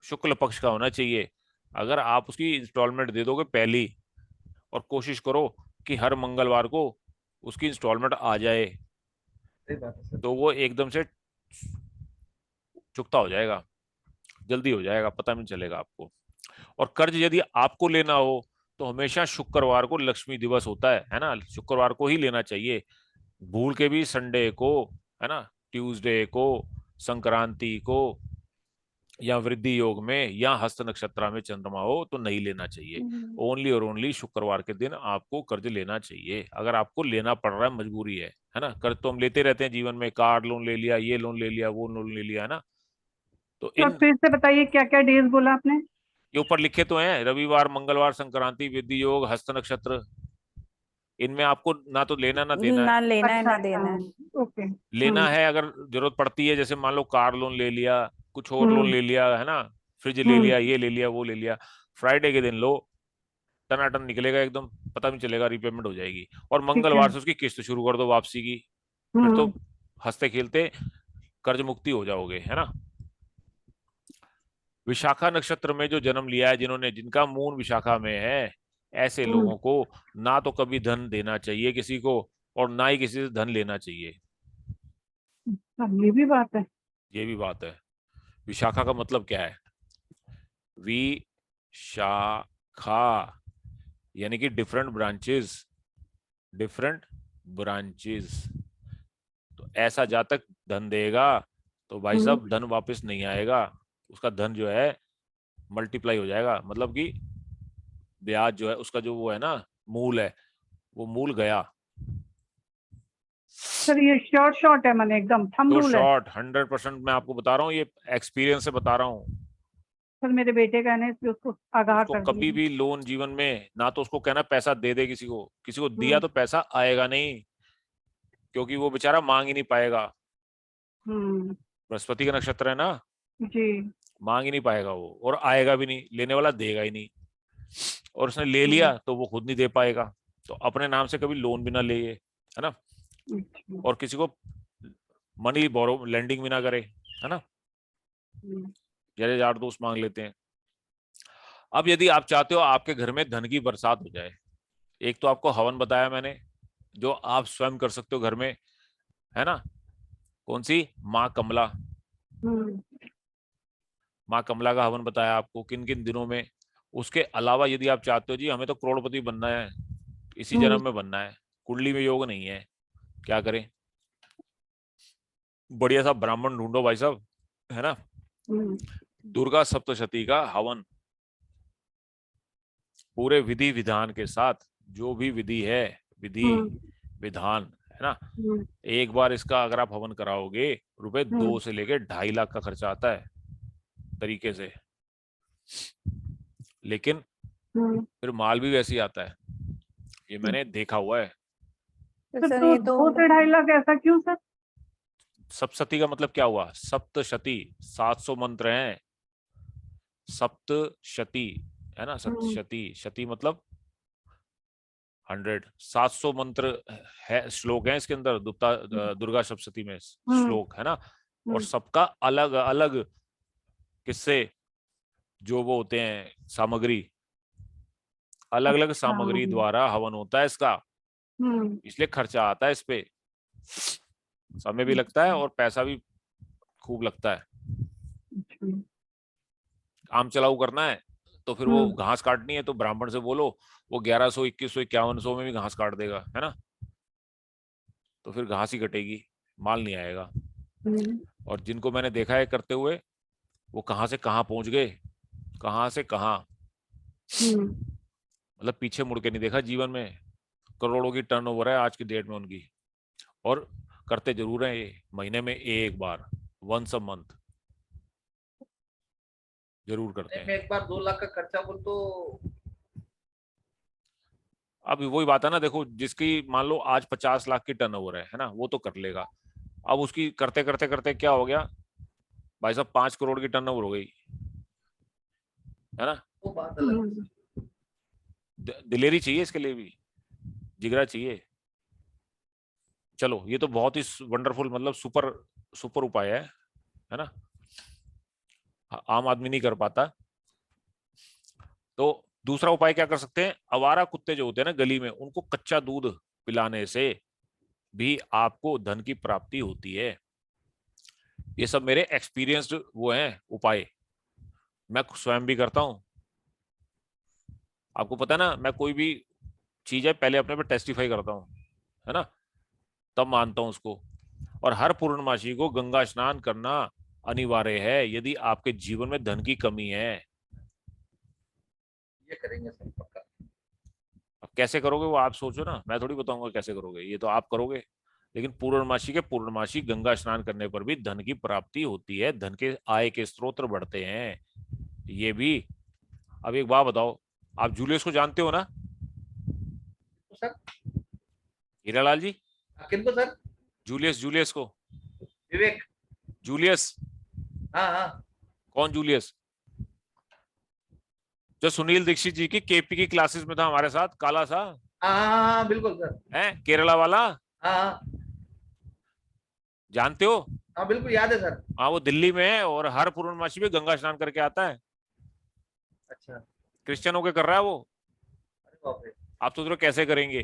शुक्ल पक्ष का होना चाहिए। अगर आप उसकी इंस्टॉलमेंट दे दोगे पहली, और कोशिश करो कि हर मंगलवार को उसकी इंस्टॉलमेंट आ जाए, सही बात है सर। तो वो एकदम से चुकता हो जाएगा, जल्दी हो जाएगा, पता नहीं चलेगा आपको। और कर्ज यदि आपको लेना हो तो हमेशा शुक्रवार को लक्ष्मी दिवस होता है ना, शुक्रवार को ही लेना चाहिए, भूल के भी संडे को, है ना, ट्यूसडे को, संक्रांति को, या वृद्धि योग में या हस्त नक्षत्र में चंद्रमा हो तो नहीं लेना चाहिए। हम्म। ओनली और ओनली शुक्रवार के दिन आपको कर्ज लेना चाहिए, अगर आपको लेना पड़ रहा है, मजबूरी है ना। कर्ज तो हम लेते रहते हैं जीवन में, कार लोन ले लिया, ये लोन ले लिया, वो लोन ले लिया, है ना। तो तो इन फिर से बताइए क्या क्या डेज बोला आपने? ये ऊपर लिखे तो हैं, रविवार, मंगलवार, संक्रांति, वृद्धि योग, हस्त नक्षत्र, इनमें आपको ना तो लेना ना देना है। ना लेना है अच्छा ना अच्छा, देना है। ओके। लेना है अगर जरूरत पड़ती है, जैसे मान लो कार लोन ले लिया, कुछ और लोन हम्म, ले लिया, है ना, फ्रिज ले हम्म, लिया, ये ले लिया, वो ले लिया, फ्राइडे के दिन लो, टनाटन निकलेगा एकदम, पता भी चलेगा, रिपेमेंट हो जाएगी। और ठीक है। मंगलवार से उसकी किस्त शुरू कर दो वापसी की, फिर तो हम्म, हंसते खेलते कर्ज मुक्ति हो जाओगे, है ना। विशाखा नक्षत्र में जो जन्म लिया है जिन्होंने, जिनका मून विशाखा में है, ऐसे हम्म, लोगों को ना तो कभी धन देना चाहिए किसी को, और ना ही किसी से धन लेना चाहिए। हाँ, ये भी बात है। ये भी बात है। विशाखा का मतलब क्या है, विशाखा यानी कि डिफरेंट ब्रांचेस, डिफरेंट ब्रांचेस। तो ऐसा जातक धन देगा तो भाई हम्म, साहब धन वापस नहीं आएगा, उसका धन जो है मल्टीप्लाई हो जाएगा, मतलब कि ब्याज जो है उसका, जो वो है ना, मूल है, वो मूल गया, सर ये शॉर्ट है मैंने एकदम थंब तो रूल है। शॉर्ट 100% मैं आपको बता रहा हूँ, ये एक्सपीरियंस से बता रहा हूँ। सर मेरे बेटे का है ना, इसलिए उसको आगाह उसको कर कभी दिया। भी लोन जीवन में ना तो उसको कहना पैसा दे दे किसी को दिया तो पैसा आएगा नहीं, क्योंकि वो बेचारा मांग ही नहीं पाएगा। हम्म। बृहस्पति का नक्षत्र है ना, जी। मांग ही नहीं पाएगा वो, और आएगा भी नहीं, लेने वाला देगा ही नहीं। और उसने ले लिया तो वो खुद नहीं दे पाएगा। तो अपने नाम से कभी लोन भी ना ले, है ना, अच्छा। और किसी को मनी बोरो लेंडिंग भी ना करे, है ना, जैसे यार दोस्त मांग लेते हैं। अब यदि आप चाहते हो आपके घर में धन की बरसात हो जाए, एक तो आपको हवन बताया मैंने, जो आप स्वयं कर सकते हो घर में, है ना। कौन सी? माँ कमला। माँ कमला का हवन बताया आपको किन किन दिनों में। उसके अलावा यदि आप चाहते हो जी हमें तो करोड़पति बनना है, इसी जन्म में बनना है, कुंडली में योग नहीं है, क्या करें? बढ़िया सा ब्राह्मण ढूंढो भाई साहब, है ना। दुर्गा सप्तशती का हवन पूरे विधि विधान के साथ, जो भी विधि है, विधि विधान, है ना। एक बार इसका अगर आप हवन कराओगे, रुपए 2 से लेके 2.5 लाख का खर्चा आता है तरीके से, लेकिन फिर माल भी वैसे ही आता है, ये मैंने देखा हुआ है। तो सर तो ये तो 2 से 2.5 लाख ऐसा क्यों सर? सप्तशती का मतलब क्या हुआ? सप्तशती 700 मंत्र हैं, सप्तशती, है ना। सप्तशती, शती मतलब 100, 700 मंत्र है, श्लोक है इसके अंदर, दुर्गा सप्तशती में श्लोक, है ना। और सबका अलग अलग किस्से, जो वो होते हैं सामग्री, अलग अलग सामग्री द्वारा हवन होता है इसका, इसलिए खर्चा आता है इस पे, समय भी लगता है और पैसा भी खूब लगता है। काम चलाऊ करना है तो फिर वो घास काटनी है तो ब्राह्मण से बोलो, वो 1100, 2100, 5100 में भी घास काट देगा, है ना। तो फिर घास ही कटेगी, माल नहीं आएगा। और जिनको मैंने देखा है करते हुए, वो कहां से कहां पहुंच गए, कहां से कहां, मतलब पीछे मुड़ के नहीं देखा जीवन में। करोड़ों की टर्नओवर है आज की डेट में उनकी, और करते जरूर है ये, महीने में एक बार, वंस अ मंथ जरूर करते हैं। एक बार 2 लाख का खर्चा बोल तो अब वही बात है ना, देखो जिसकी मान लो आज 50 लाख की टर्नओवर है ना, वो तो कर लेगा। अब उसकी करते करते करते क्या हो गया भाई साहब, 5 करोड़ की टर्नओवर हो गई, है ना। वो बात अलग। दिलेरी चाहिए इसके लिए भी, जिगरा चाहिए। चलो ये तो बहुत ही वंडरफुल, मतलब सुपर सुपर उपाय है ना, आम आदमी नहीं कर पाता। तो दूसरा उपाय क्या कर सकते हैं, आवारा कुत्ते जो होते हैं ना गली में, उनको कच्चा दूध पिलाने से भी आपको धन की प्राप्ति होती है। ये सब मेरे एक्सपीरियंस्ड वो हैं उपाय, मैं स्वयं भी करता हूं। आपको पता है ना, मैं कोई भी चीज है पहले अपने पे टेस्टिफाई करता हूं, है ना, तब मानता हूं उसको। और हर पूर्णमासी को गंगा स्नान करना अनिवार्य है यदि आपके जीवन में धन की कमी है। ये करेंगे सर पक्का। अब कैसे करोगे वो आप सोचो ना, मैं थोड़ी बताऊंगा कैसे करोगे, ये तो आप करोगे। लेकिन पूर्णमासी के पूर्णमासी गंगा स्नान करने पर भी धन की प्राप्ति होती है, धन के आय के स्रोत बढ़ते हैं ये भी। अब एक बात बताओ, आप जूलियस को जानते हो ना? तो सर हीरालाल जी, किनको सर? जूलियस, जूलियस को, विवेक। जूलियस। हाँ हाँ कौन जूलियस? जो सुनील दीक्षित जी की केपी की क्लासेस में था हमारे साथ, काला सा, हाँ बिल्कुल सर। है केरला वाला, हाँ जानते हो? हाँ बिल्कुल याद है सर। हाँ, वो दिल्ली में है और हर पूर्णमासी में गंगा स्नान करके आता है। अच्छा। क्रिश्चियन होके कर रहा है वो। अरे बाप रे। आप सोच रहे हो कैसे करेंगे?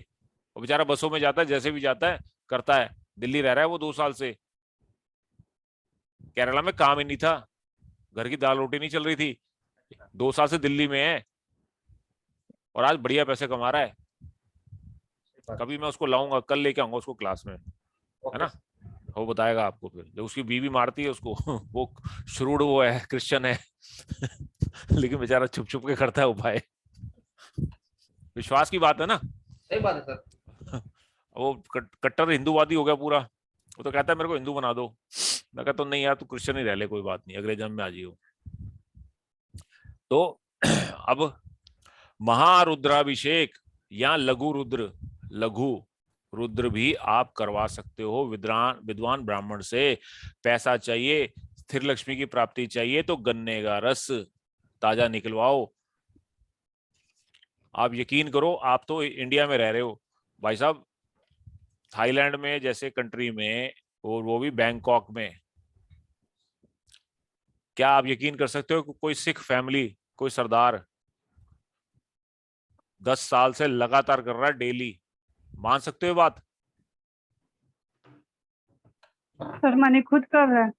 वो बेचारा बसों में जाता है, जैसे भी जाता है करता है। दिल्ली रह रहा है वो 2 साल से, केरला में काम ही नहीं था, घर की दाल रोटी नहीं चल रही थी, 2 साल से दिल्ली में है और आज बढ़िया पैसे कमा रहा है। कभी मैं उसको लाऊंगा, कल लेके आऊंगा उसको क्लास में, है ना, वो बताएगा आपको। फिर जब उसकी बीवी मारती है उसको वो श्रूड वो है, क्रिश्चियन है लेकिन बेचारा छुप छुप के करता है उपाय। विश्वास की बात है ना। सही बात है सर। वो कट्टर हिंदूवादी हो गया पूरा। वो तो कहता है मेरे को हिंदू बना दो। मैं कहता हूँ नहीं यार, तू क्रिश्चियन ही रह ले, कोई बात नहीं, अगले जन्म में आ जाइयो। तो अब महारुद्राभिषेक या लघु रुद्र, लघु रुद्र भी आप करवा सकते हो विद्वान विद्वान ब्राह्मण से। पैसा चाहिए, स्थिर लक्ष्मी की प्राप्ति चाहिए, तो गन्ने का रस ताजा निकलवाओ। आप यकीन करो, आप तो इंडिया में रह रहे हो भाई साहब, थाईलैंड में जैसे कंट्री में, और वो भी बैंकॉक में, क्या आप यकीन कर सकते हो कोई सिख फैमिली, कोई सरदार 10 साल से लगातार कर रहा है डेली? मान सकते हो बात? सर माने खुद कर रहा है।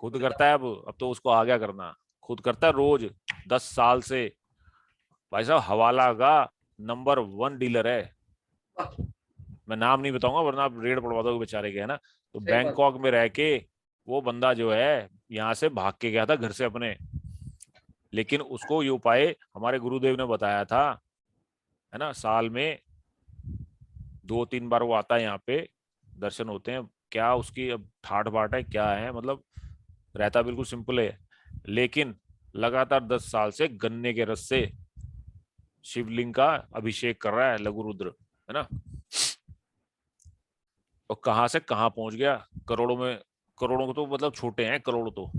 खुद करता है, अब तो उसको आ गया करना, खुद करता है रोज 10 साल से। भाई साहब हवाला का नंबर 1 डीलर है। मैं नाम नहीं बताऊंगा वरना आप रेड पड़वा दोगे बेचारे के, है ना। तो बैंकॉक में रह के वो बंदा जो है यहाँ से भाग के गया था घर से अपने, लेकिन उसको ये उपाय हमारे गुरुदेव ने बताया था, है ना। साल में 2-3 बार वो आता है यहाँ पे, दर्शन होते हैं। क्या उसकी अब ठाठ बाट है क्या है, मतलब रहता बिल्कुल सिंपल है, लेकिन लगातार 10 साल से गन्ने के रस से शिवलिंग का अभिषेक कर रहा है लघु रुद्र, है ना। और कहां से कहां पहुंच गया, करोड़ों में, करोड़ों को तो मतलब छोटे हैं करोड़ तो।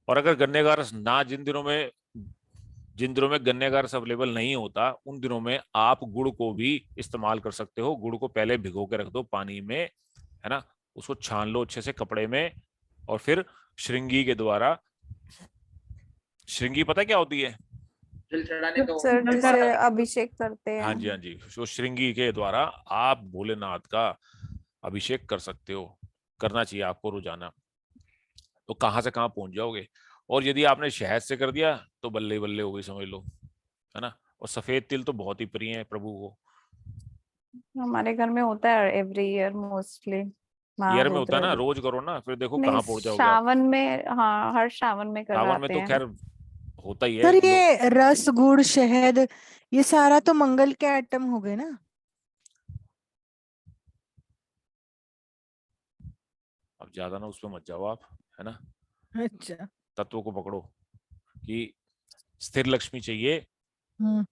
और अगर गन्ने का रस ना, जिन दिनों में गन्ने का रस अवेलेबल नहीं होता, उन दिनों में आप गुड़ को भी इस्तेमाल कर सकते हो। गुड़ को पहले भिगो के रख दो पानी में, है ना, उसको छान लो अच्छे से कपड़े में, और फिर श्रृंगी के द्वारा, श्रृंगी पता है क्या होती है? जल चढ़ाने का सर जिसे अभिषेक करते हैं। हाँ जी, हाँ जी, तो श्रृंगी के द्वारा आप भोलेनाथ का अभिषेक कर सकते हो, करना चाहिए आपको रोजाना। तो कहां से कहां पहुंच जाओगे। और यदि आपने शहद से कर दिया तो बल्ले बल्ले हो गई समझ लो, है ना। और सफेद तिल तो बहुत ही प्रिय है प्रभु को। हमारे घर में होता है एवरी ईयर मोस्टली ईयर में होता है ना, महारुद्र। रोज करो ना, फिर देखो नहीं कहाँ पहुंच जाओगे आप। सावन में, हाँ हर सावन में सावन में कराते तो हैं। खैर होता ही है सर ये रस गुड़ शहद ये सारा तो मंगल के आइटम हो गए ना। अब ज्यादा ना उसमें मत जाओ आप, है ना। अच्छा। तत्व को पकड़ो कि स्थिर लक्ष्मी चाहिए हम्म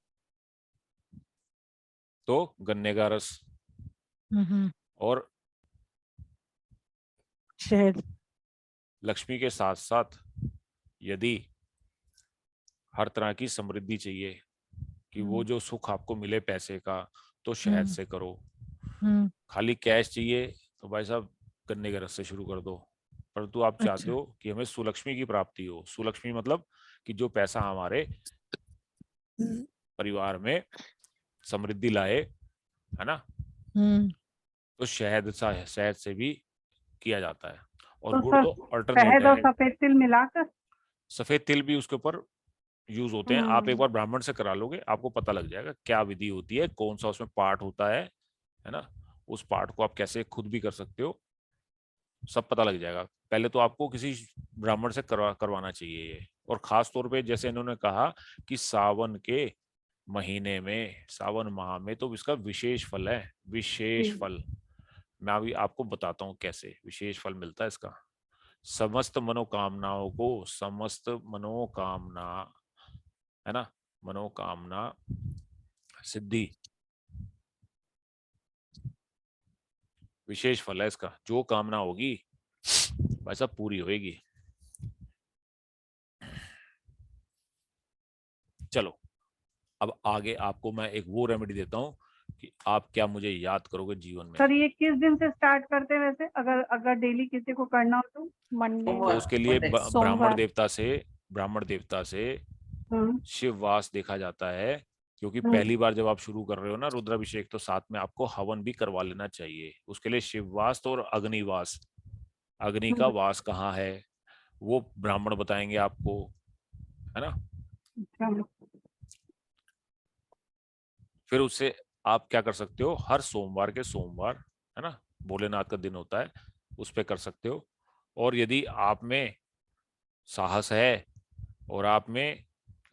तो गन्ने का रस हम्म। और शहद। लक्ष्मी के साथ साथ यदि हर तरह की समृद्धि चाहिए कि वो जो सुख आपको मिले पैसे का, तो शहद से करो। खाली कैश चाहिए तो भाई साहब गन्ने के रस से शुरू कर दो। परंतु आप चाहते अच्छा। हो कि हमें सुलक्ष्मी की प्राप्ति हो, सुलक्ष्मी मतलब कि जो पैसा हमारे परिवार में समृद्धि लाए, है ना, तो शहद से भी किया जाता है। और तो गुड़ सर तो अल्टरनेट शहद और है। सफेद तिल मिलाकर। सफेद तिल भी उसके ऊपर यूज होते हैं। आप एक बार ब्राह्मण से करा लोगे, आपको पता लग जाएगा क्या विधि होती है, कौन सा उसमें पार्ट होता है ना। उस पार्ट को आप कैसे खुद भी कर सकते हो, सब पता लग जाएगा। पहले तो आपको किसी ब्राह्मण से करवाना चाहिए ये। और खास तौर पे जैसे इन्होंने कहा कि सावन के महीने में, सावन माह में तो इसका विशेष फल है, विशेष फल। मैं अभी आपको बताता हूँ कैसे विशेष फल मिलता है इसका। समस्त मनोकामनाओं को, समस्त मनोकामना, है ना, मनोकामना सिद्धि, विशेष फल है इसका। जो कामना होगी भाई साहब पूरी होगी। चलो अब आगे आपको मैं एक वो रेमेडी देता हूँ कि आप क्या मुझे याद करोगे जीवन में। सर ये किस दिन से स्टार्ट करते हैं वैसे, अगर अगर डेली किसी को करना हो तो? मंडे तो उसके लिए ब्राह्मण सोमवार। देवता से शिववास देखा जाता है। क्योंकि पहली बार जब आप शुरू कर रहे हो ना रुद्राभिषेक, तो साथ में आपको हवन भी करवा लेना चाहिए। उसके लिए शिववास तो और अग्निवास, अग्नि का वास कहाँ है वो ब्राह्मण बताएंगे आपको, है ना। फिर उससे आप क्या कर सकते हो, हर सोमवार के सोमवार, है ना, भोलेनाथ का दिन होता है, उस पे कर सकते हो। और यदि आप में साहस है और आप में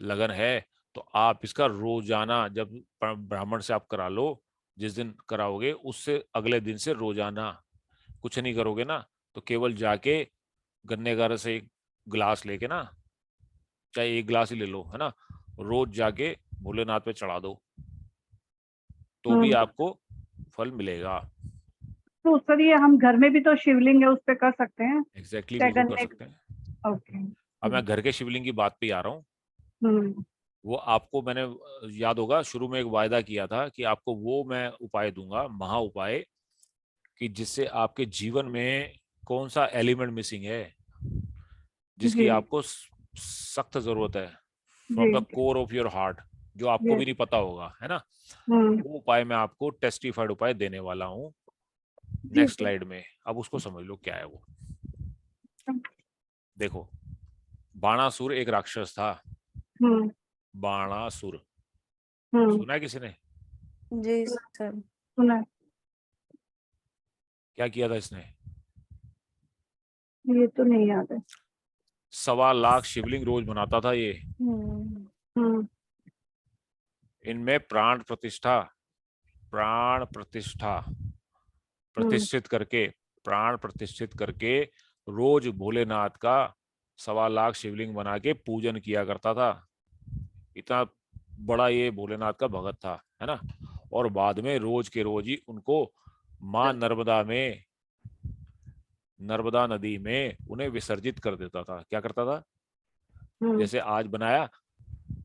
लगन है, तो आप इसका रोजाना जब ब्राह्मण से आप करा लो, जिस दिन कराओगे उससे अगले दिन से रोजाना कुछ नहीं करोगे ना, तो केवल जाके गन्ने का रस एक गिलास लेके ना, चाहे एक गिलास ही ले लो, है ना, रोज जाके भोलेनाथ पे चढ़ा दो, तो भी आपको फल मिलेगा। तो सर ये हम घर में भी तो शिवलिंग है उस पे कर सकते हैं? एग्जैक्टली, चाहे बिल्कुल कर गन्ने सकते हैं। ओके। अब मैं घर के शिवलिंग की बात पे ही आ रहा हूँ। हम्म वो आपको मैंने याद होगा शुरू में एक वायदा किया था कि आपको वो मैं उपाय दूंगा, महा उपाय, कि जिससे आपके जीवन में कौन सा एलिमेंट मिसिंग है, जिसकी जी आपको सख्त जरूरत है, फ्रॉम द जी कोर ऑफ योर हार्ट, जो आपको जी भी नहीं पता होगा, है ना। हम्म वो उपाय मैं आपको टेस्टिफाइड उपाय देने वाला हूँ जी नेक्स्ट स्लाइड में। अब उसको समझ लो क्या है वो। देखो, बाणासुर एक राक्षस था। हम्म बाणासुर हम्म सुना है किसी ने? जी सर। सुना है। क्या किया था इसने? ये तो नहीं याद है। 1.25 लाख शिवलिंग रोज बनाता था ये। हम्म। हम्म इनमें प्राण प्रतिष्ठा हम्म प्रतिष्ठित करके, प्राण प्रतिष्ठित करके रोज भोलेनाथ का 1.25 लाख शिवलिंग बना के पूजन किया करता था। इतना बड़ा ये भोलेनाथ का भगत था, है ना। और बाद में रोज के रोज ही उनको माँ नर्मदा नदी में उन्हें विसर्जित कर देता था। क्या करता था? हम्म जैसे आज बनाया,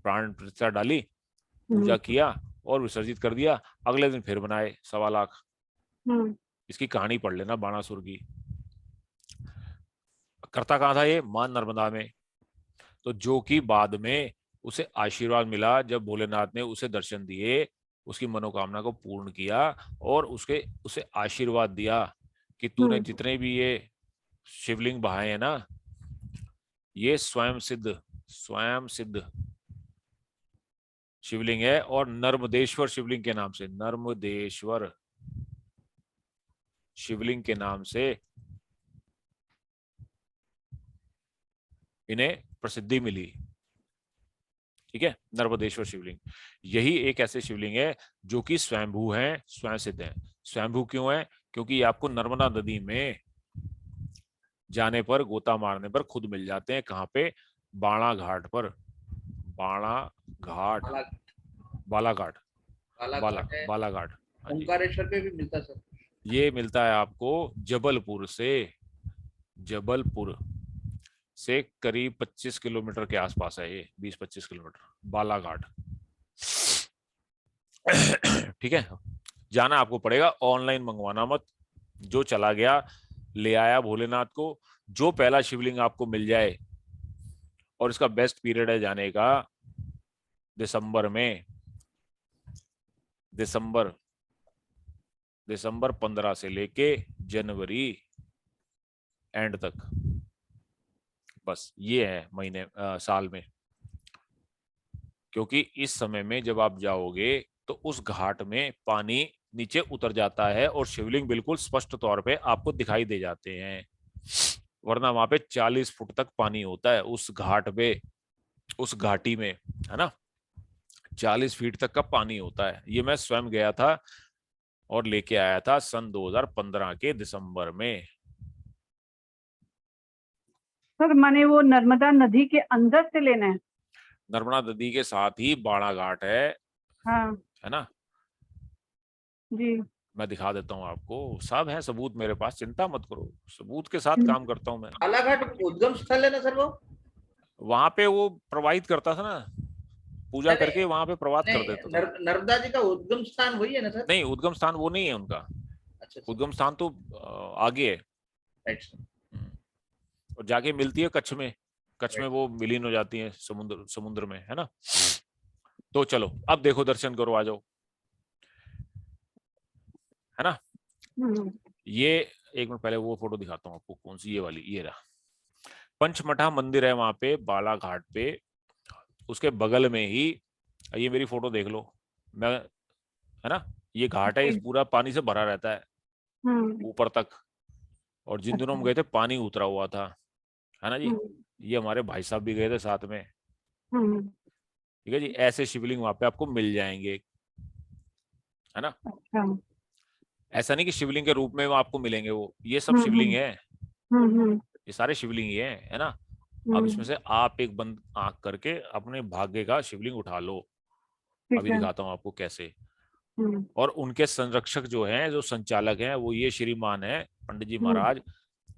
प्राण प्रतिष्ठा डाली, हम्म पूजा किया और विसर्जित कर दिया, अगले दिन फिर बनाए 1.25 लाख। हम्म इसकी कहानी पढ़ लेना बाणासुर की। करता कहाँ था ये? मां नर्मदा में। तो जो कि बाद में उसे आशीर्वाद मिला जब भोलेनाथ ने उसे दर्शन दिए, उसकी मनोकामना को पूर्ण किया और उसे आशीर्वाद दिया कि तूने हम्म जितने भी ये शिवलिंग बहाए हैं ना, ये स्वयं सिद्ध शिवलिंग है। और नर्मदेश्वर शिवलिंग के नाम से, नर्मदेश्वर शिवलिंग के नाम से इन्हें प्रसिद्धि मिली। ठीक है, नर्मदेश्वर शिवलिंग यही एक ऐसे शिवलिंग है जो कि स्वयंभू हैं, स्वयं सिद्ध हैं। स्वयंभू क्यों है? क्योंकि ये आपको नर्मदा नदी में जाने पर, गोता मारने पर खुद मिल जाते हैं। कहाँ पे? बाणा घाट पर। बाणा घाट, बाला बालाघाट, बालाघाट है। बालाघाट। हाँ जी। ओंकारेश्वर पे भी मिलता है सर। ये मिलता है आपको जबलपुर से, जबलपुर से करीब 25 किलोमीटर के आसपास है ये, 20-25 किलोमीटर बालाघाट। ठीक है, जाना आपको पड़ेगा, ऑनलाइन मंगवाना मत। जो चला गया ले आया भोलेनाथ को, जो पहला शिवलिंग आपको मिल जाए। और इसका बेस्ट पीरियड है जाने का दिसंबर में, दिसंबर दिसंबर 15 से लेके जनवरी एंड तक। बस ये है महीने साल में। क्योंकि इस समय में जब आप जाओगे तो उस घाट में पानी नीचे उतर जाता है और शिवलिंग बिल्कुल स्पष्ट तौर पे आपको दिखाई दे जाते हैं। वरना वहां पे 40 फुट तक पानी होता है उस घाट पे, उस घाटी में, है ना। 40 फीट तक का पानी होता है। ये मैं स्वयं गया था और लेके आया था सन 2015 के दिसंबर में। सर माने वो नर्मदा नदी के अंदर से लेना है? नर्मदा नदी के साथ ही बाणा घाट हाँ है ना। जी। मैं दिखा देता हूँ आपको, सब है सबूत मेरे पास, चिंता मत करो, सबूत के साथ हम्म काम करता हूँ मैं। बालाघाट उद्गम स्थल है ना सर वो? वहां पे वो प्रवाहित करता था ना, पूजा नहीं करके वहां पे प्रवाहित कर नहीं, देता था। नर्मदा जी का उद्गम स्थान वही है ना सर? नहीं, उद्गम स्थान वो नहीं है उनका। अच्छा अच्छा। उद्गम स्थान तो आगे है। Right sir. हम्म। और जाके मिलती है कच्छ में, कच्छ में राइट। वो विलीन हो जाती है समुद्र समुद्र में, है ना। तो चलो अब देखो, दर्शन करो, आ जाओ, है ना। हम्म ये एक मिनट पहले वो फोटो दिखाता हूँ आपको, कौन सी? ये वाली, ये रहा। पंचमठा मंदिर है वहां पे बालाघाट पे, उसके बगल में ही। ये मेरी फोटो देख लो, मैं, है ना। ये घाट है, इस जी, पूरा पानी से भरा रहता है हम्म ऊपर तक। और जिन दिनों हम अच्छा गए थे पानी उतरा हुआ था, है ना जी। हम्म ये हमारे भाई साहब भी गए थे साथ में। हम्म ठीक है जी, ऐसे शिवलिंग वहां पे आपको मिल जाएंगे। है ना। अच्छा। ऐसा नहीं कि शिवलिंग के रूप में वो आपको मिलेंगे, वो ये सब हम्म शिवलिंग हम्म है, हम्म ये सारे शिवलिंग ही है ना। अब इसमें हम्म, से आप एक बंद आंख करके अपने भाग्य का शिवलिंग उठा लो। ठीक अभी है। दिखाता हूँ आपको कैसे। हम्म और उनके संरक्षक जो हैं, जो संचालक हैं, वो ये श्रीमान है पंडित जी हम्म महाराज।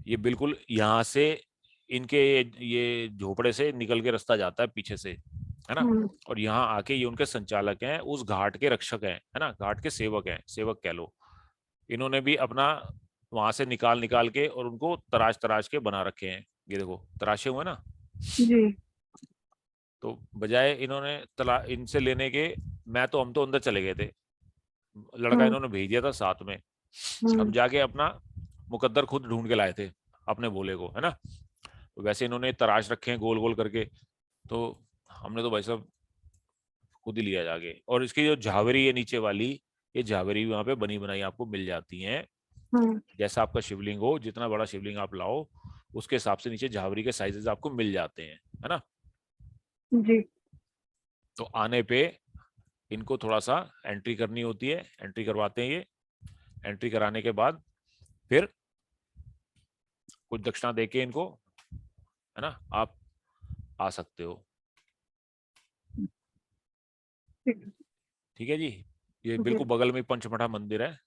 ये बिल्कुल यहाँ से इनके ये झोपड़े से निकल के रास्ता जाता है पीछे से, है ना। हम्म और यहाँ आके ये उनके संचालक हैं, उस घाट के रक्षक हैं, है ना, घाट के सेवक हैं, सेवक कह लो। इन्होंने भी अपना वहां से निकाल निकाल के और उनको तराश तराश के बना रखे हैं। ये देखो तराशे हुए ना। जी। तो बजाय इन्होंने तला इनसे लेने के, हम तो अंदर चले गए थे, लड़का हम्म इन्होंने भेज दिया था साथ में। हम हम्म जाके अपना मुकद्दर खुद ढूंढ के लाए थे अपने भोले को, है ना। तो वैसे इन्होंने तराश रखे हैं गोल गोल करके। तो हमने तो भाई साहब खुद ही लिया जाके। और इसकी जो झावरी है नीचे वाली, ये झावरी वहां पे बनी बनाई आपको मिल जाती है। हम्म, जैसा आपका शिवलिंग हो, जितना बड़ा शिवलिंग आप लाओ, उसके हिसाब से नीचे झावरी के साइजेस आपको मिल जाते हैं, है ना। जी। तो आने पे इनको थोड़ा सा एंट्री करनी होती है, एंट्री करवाते हैं ये। एंट्री कराने के बाद फिर कुछ दक्षिणा देके इनको, है ना, आप आ सकते हो। ठीक है। ठीक है जी। ये जी। बिल्कुल बगल में पंचमढ़ा मंदिर है।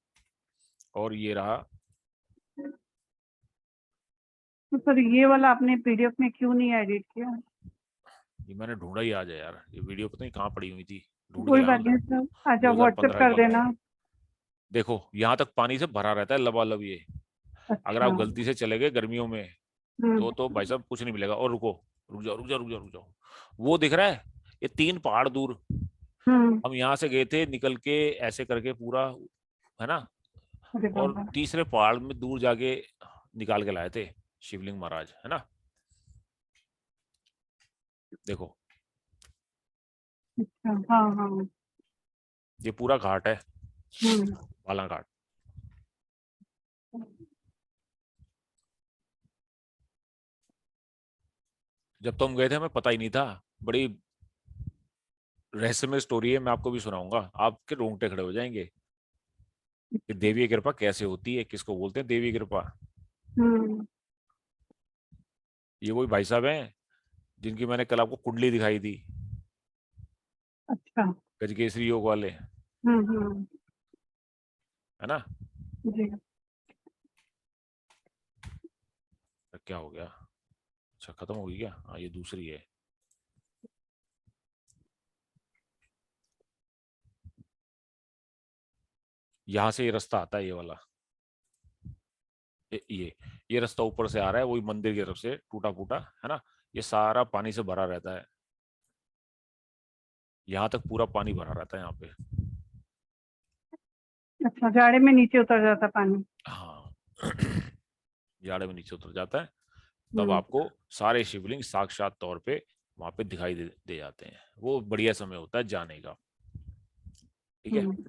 और ये रहा। तो सर ये वाला आपने पीडीएफ में क्यों नहीं एडिट किया? ये मैंने ढूंढा ही आज है यार, ये वीडियो पता नहीं कहाँ पड़ी हुई थी, ढूंढ के कोई लाया बात हूँ नहीं सर, अच्छा व्हाट्सएप 2015 कर वाला है। देना। देखो यहाँ तक पानी से भरा रहता है लबालब ये। अगर अच्छा। आप गलती से चले गए गर्मियों में, हम्म तो भाई साहब कुछ नहीं मिलेगा। और रुको, रुक जाओ रुक जाओ रुक जाओ रुक जाओ। वो दिख रहा है, ये 3 पहाड़ दूर, हम्म। हम यहाँ से गए थे निकल के ऐसे करके पूरा, है ना। अरे और बाबा। तीसरे पहाड़ में दूर जाके निकाल के लाए थे शिवलिंग महाराज, है ना। देखो अच्छा हाँ हाँ। ये पूरा घाट है, हम्म। बाला घाट। जब तो हम गए थे हमें पता ही नहीं था। बड़ी रहस्यमय स्टोरी है, मैं आपको भी सुनाऊंगा, आपके रोंगटे खड़े हो जाएंगे कि देवी की कृपा कैसे होती है, किसको बोलते हैं देवी कृपा। हम्म। ये वही भाई साहब हैं जिनकी मैंने कल आपको कुंडली दिखाई थी, अच्छा। गजकेसरी योग वाले, हम्म। है ना। जी। क्या हो गया, अच्छा खत्म हो गई क्या? हाँ ये दूसरी है। यहाँ से ये रास्ता आता है, ये वाला, ये रास्ता ऊपर से आ रहा है, वही मंदिर की तरफ से टूटा फूटा, है ना। ये सारा पानी से भरा रहता है, यहाँ तक पूरा पानी भरा रहता है यहाँ पे। अच्छा जाड़े में नीचे उतर जाता पानी। हाँ जाड़े में नीचे उतर जाता है, तब हम्म आपको सारे शिवलिंग साक्षात तौर पे वहां पे दिखाई दे जाते हैं। वो बढ़िया समय होता है जाने का। ठीक है। हम्म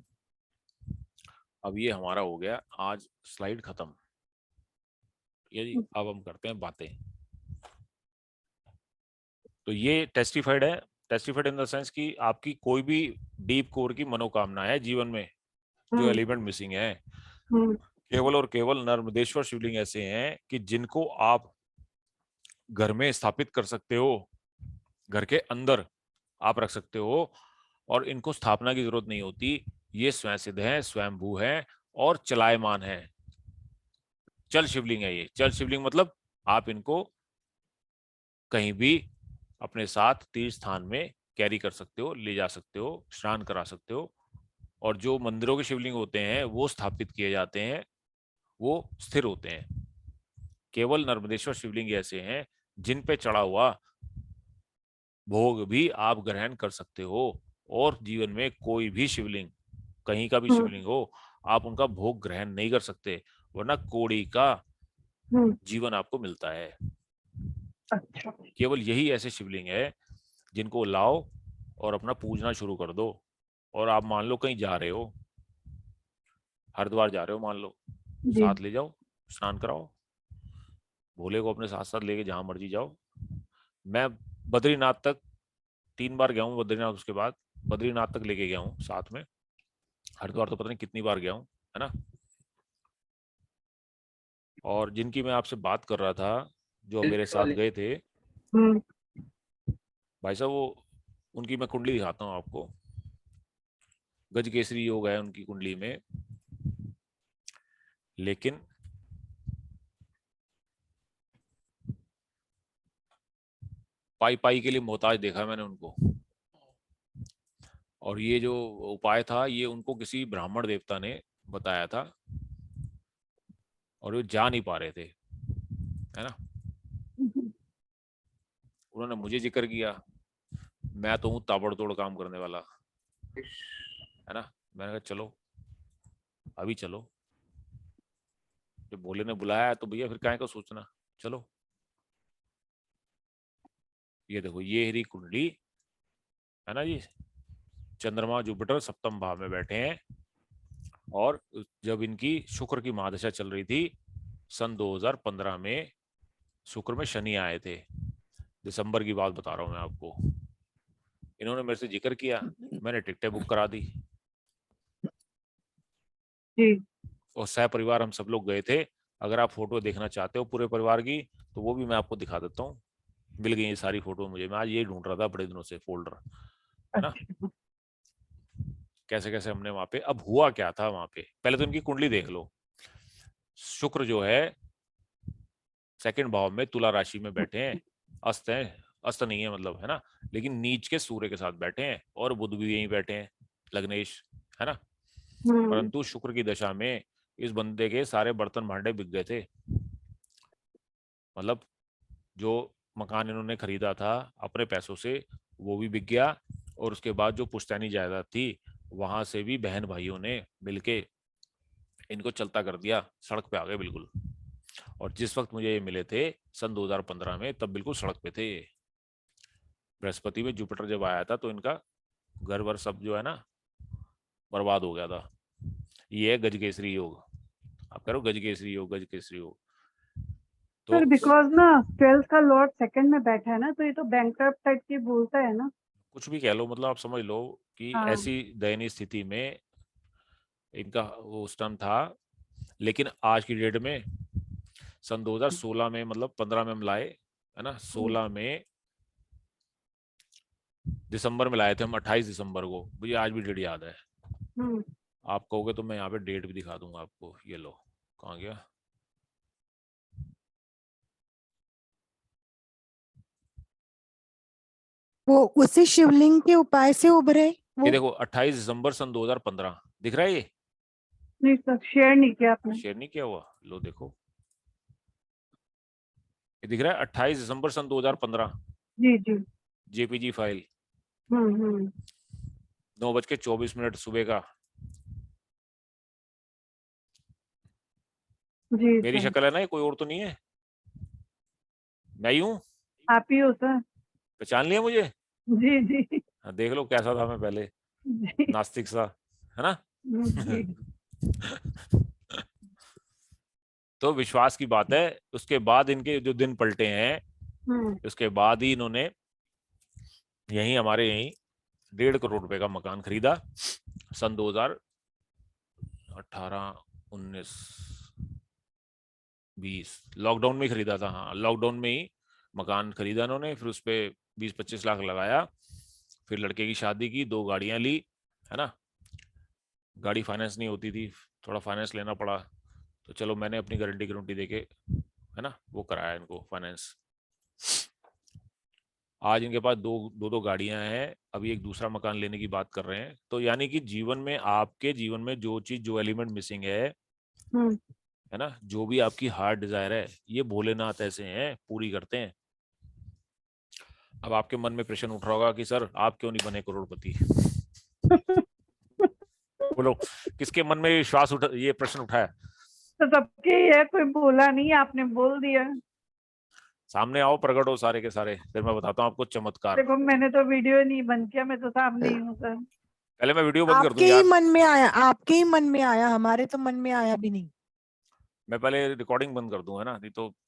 अब ये हमारा हो गया आज स्लाइड खत्म। ठीक है जी, अब हम करते हैं बातें। तो ये टेस्टिफाइड है, टेस्टिफाइड इन द सेंस कि आपकी कोई भी डीप कोर की मनोकामना है जीवन में, जो हम्म एलिमेंट मिसिंग है, हम्म केवल और केवल नर्मदेश्वर शिवलिंग ऐसे हैं कि जिनको आप घर में स्थापित कर सकते हो, घर के अंदर आप रख सकते हो, और इनको स्थापना की जरूरत नहीं होती। ये स्वयं सिद्ध है, स्वयंभू है और चलायमान है। चल शिवलिंग है ये। चल शिवलिंग मतलब आप इनको कहीं भी अपने साथ तीर्थ स्थान में कैरी कर सकते हो, ले जा सकते हो, स्नान करा सकते हो। और जो मंदिरों के शिवलिंग होते हैं वो स्थापित किए जाते हैं, वो स्थिर होते हैं। केवल नर्मदेश्वर शिवलिंग ऐसे हैं जिन पे चढ़ा हुआ भोग भी आप ग्रहण कर सकते हो। और जीवन में कोई भी शिवलिंग, कहीं का भी हम्म शिवलिंग हो, आप उनका भोग ग्रहण नहीं कर सकते, वरना कोड़ी का हम्म, जीवन आपको मिलता है। अच्छा। केवल यही ऐसे शिवलिंग है जिनको लाओ और अपना पूजना शुरू कर दो। और आप मान लो कहीं जा रहे हो, हरिद्वार जा रहे हो मान लो, जी। साथ ले जाओ, स्नान कराओ, भोले को अपने साथ साथ लेके जहां मर्जी जाओ। मैं बद्रीनाथ तक 3 बार गया हूँ, बद्रीनाथ उसके बाद बद्रीनाथ तक लेके गया हूँ साथ में। हरिद्वार तो पता नहीं कितनी बार गया हूँ, है ना। और जिनकी मैं आपसे बात कर रहा था, जो मेरे साथ गए थे भाई साहब, वो उनकी मैं कुंडली दिखाता हूँ आपको। गज केसरी योग है उनकी कुंडली में, लेकिन पाई पाई के लिए मोहताज देखा मैंने उनको। और ये जो उपाय था, ये उनको किसी ब्राह्मण देवता ने बताया था, और वो जा नहीं पा रहे थे, है ना। उन्होंने मुझे जिक्र किया, मैं तो हूँ ताबड़तोड़ काम करने वाला, है ना। मैंने कहा चलो, अभी चलो, जब भोले ने बुलाया तो भैया फिर काहे को सोचना, चलो। ये देखो, ये हरी कुंडली, है ना जी। चंद्रमा जुपिटर सप्तम भाव में बैठे हैं, और जब इनकी शुक्र की महादशा चल रही थी सन 2015 में, शुक्र में शनि आए थे, दिसंबर की बात बता रहा हूं मैं आपको। इन्होंने मेरे से जिक्र किया, मैंने टिकटें बुक करा दी जी और सह परिवार हम सब लोग गए थे। अगर आप फोटो देखना चाहते हो पूरे परिवार की, तो वो भी मैं आपको दिखा देता हूँ। मिल गई ये सारी फोटो मुझे, मैं आज ये ढूंढ रहा था बड़े दिनों से, फोल्डर, है ना। अच्छा कैसे कैसे हमने वहां पे, अब हुआ क्या था वहां पे, पहले तो इनकी कुंडली देख लो। शुक्र जो है सेकंड भाव में तुला राशि में बैठे हैं, अस्त है, अस्त नहीं है मतलब, है ना, लेकिन नीच के सूर्य के साथ बैठे हैं, और बुध भी यहीं बैठे हैं, लग्नेश, है ना। परंतु शुक्र की दशा में इस बंदे के सारे बर्तन भांडे बिक गए थे। मतलब जो मकान इन्होंने खरीदा था अपने पैसों से, वो भी बिक गया, और उसके बाद जो पुश्तैनी जायदाद थी, वहां से भी बहन भाइयों ने मिलके इनको चलता कर दिया, सड़क पे आ गए बिल्कुल। और जिस वक्त मुझे ये मिले थे सन 2015 में, तब बिल्कुल सड़क पे थे। बृहस्पति में जुपिटर जब आया था तो इनका घर वर सब जो है ना बर्बाद हो गया था। ये है गजकेसरी योग। आप कह रहे हो गजकेसरी योग, गजकेसरी योग। तो सर, बिकॉज ना 12th का लॉर्ड सेकंड में बैठा है ना, तो ये तो बैंकक्रप्ट टाइप की बोलता है ना। कुछ भी कह लो, मतलब आप समझ लो कि हाँ ऐसी दयनीय स्थिति में इनका वो उस टाइम था। लेकिन आज की डेट में सन 2016 में, मतलब 15 में हम लाए, है ना, 16 में दिसंबर में लाए थे हम, 28 दिसंबर को, मुझे आज भी डेट याद है। आप कहोगे तो मैं यहाँ पे डेट भी दिखा दूंगा आपको, ये लो, कहाँ गया। वो उसी शिवलिंग के उपाय से उभरे ये वो। देखो 28 दिसंबर सन 2015 दिख रहा है ये। नहीं सर, शेयर नहीं किया आपने। शेयर नहीं किया हुआ, लो देखो, ये दिख रहा है 28 दिसंबर सन 2015, जी जी। जेपीजी फाइल, हम्म। 9:24 सुबह का। जी मेरी सर। शक्ल है ना, ये कोई और तो नहीं है, मैं ही हूँ। आप ही हो सर। पहचान लिया मुझे। जी जी हाँ, देख लो कैसा था मैं पहले, जी नास्तिक सा, है ना। जी। तो विश्वास की बात है, उसके बाद इनके जो दिन पलटे हैं, उसके बाद ही इन्होंने यहीं हमारे यहीं 1.5 करोड़ रुपए का मकान खरीदा सन 2018, 19, 20 लॉकडाउन में ही खरीदा था। हाँ, लॉकडाउन में ही मकान खरीदा इन्होंने, फिर उस पर 20-25 लाख लगाया, फिर लड़के की शादी की, 2 गाड़ियां ली, है ना। गाड़ी फाइनेंस नहीं होती थी, थोड़ा फाइनेंस लेना पड़ा, तो चलो मैंने अपनी गारंटी गारंटी देके, है ना, वो कराया इनको फाइनेंस। आज इनके पास दो गाड़ियां हैं, अभी एक दूसरा मकान लेने की बात कर रहे हैं। तो यानी कि जीवन में, आपके जीवन में जो चीज, जो एलिमेंट मिसिंग है ना, जो भी आपकी हार्ट डिजायर है, ये भोलेनाथ ऐसे हैं, पूरी करते हैं। अब आपके मन में प्रश्न उठ रहा होगा कि सर आप क्यों नहीं बने करोड़पति। बोलो, किसके मन में विश्वास उठा, ये प्रश्न उठाया। तो सबके ही है, कोई बोला नहीं, आपने बोल दिया। सामने आओ, प्रकट हो सारे के सारे, फिर मैं बताता हूँ आपको चमत्कार। देखो, मैंने तो वीडियो नहीं बंद किया, मैं तो सामने ही हूँ सर। पहले मैं वीडियो बंद कर दूं आपके ही यार, मन में आया, आपके ही मन में आया, हमारे तो मन में आया भी नहीं। मैं पहले रिकॉर्डिंग बंद कर दूं, है ना, नहीं तो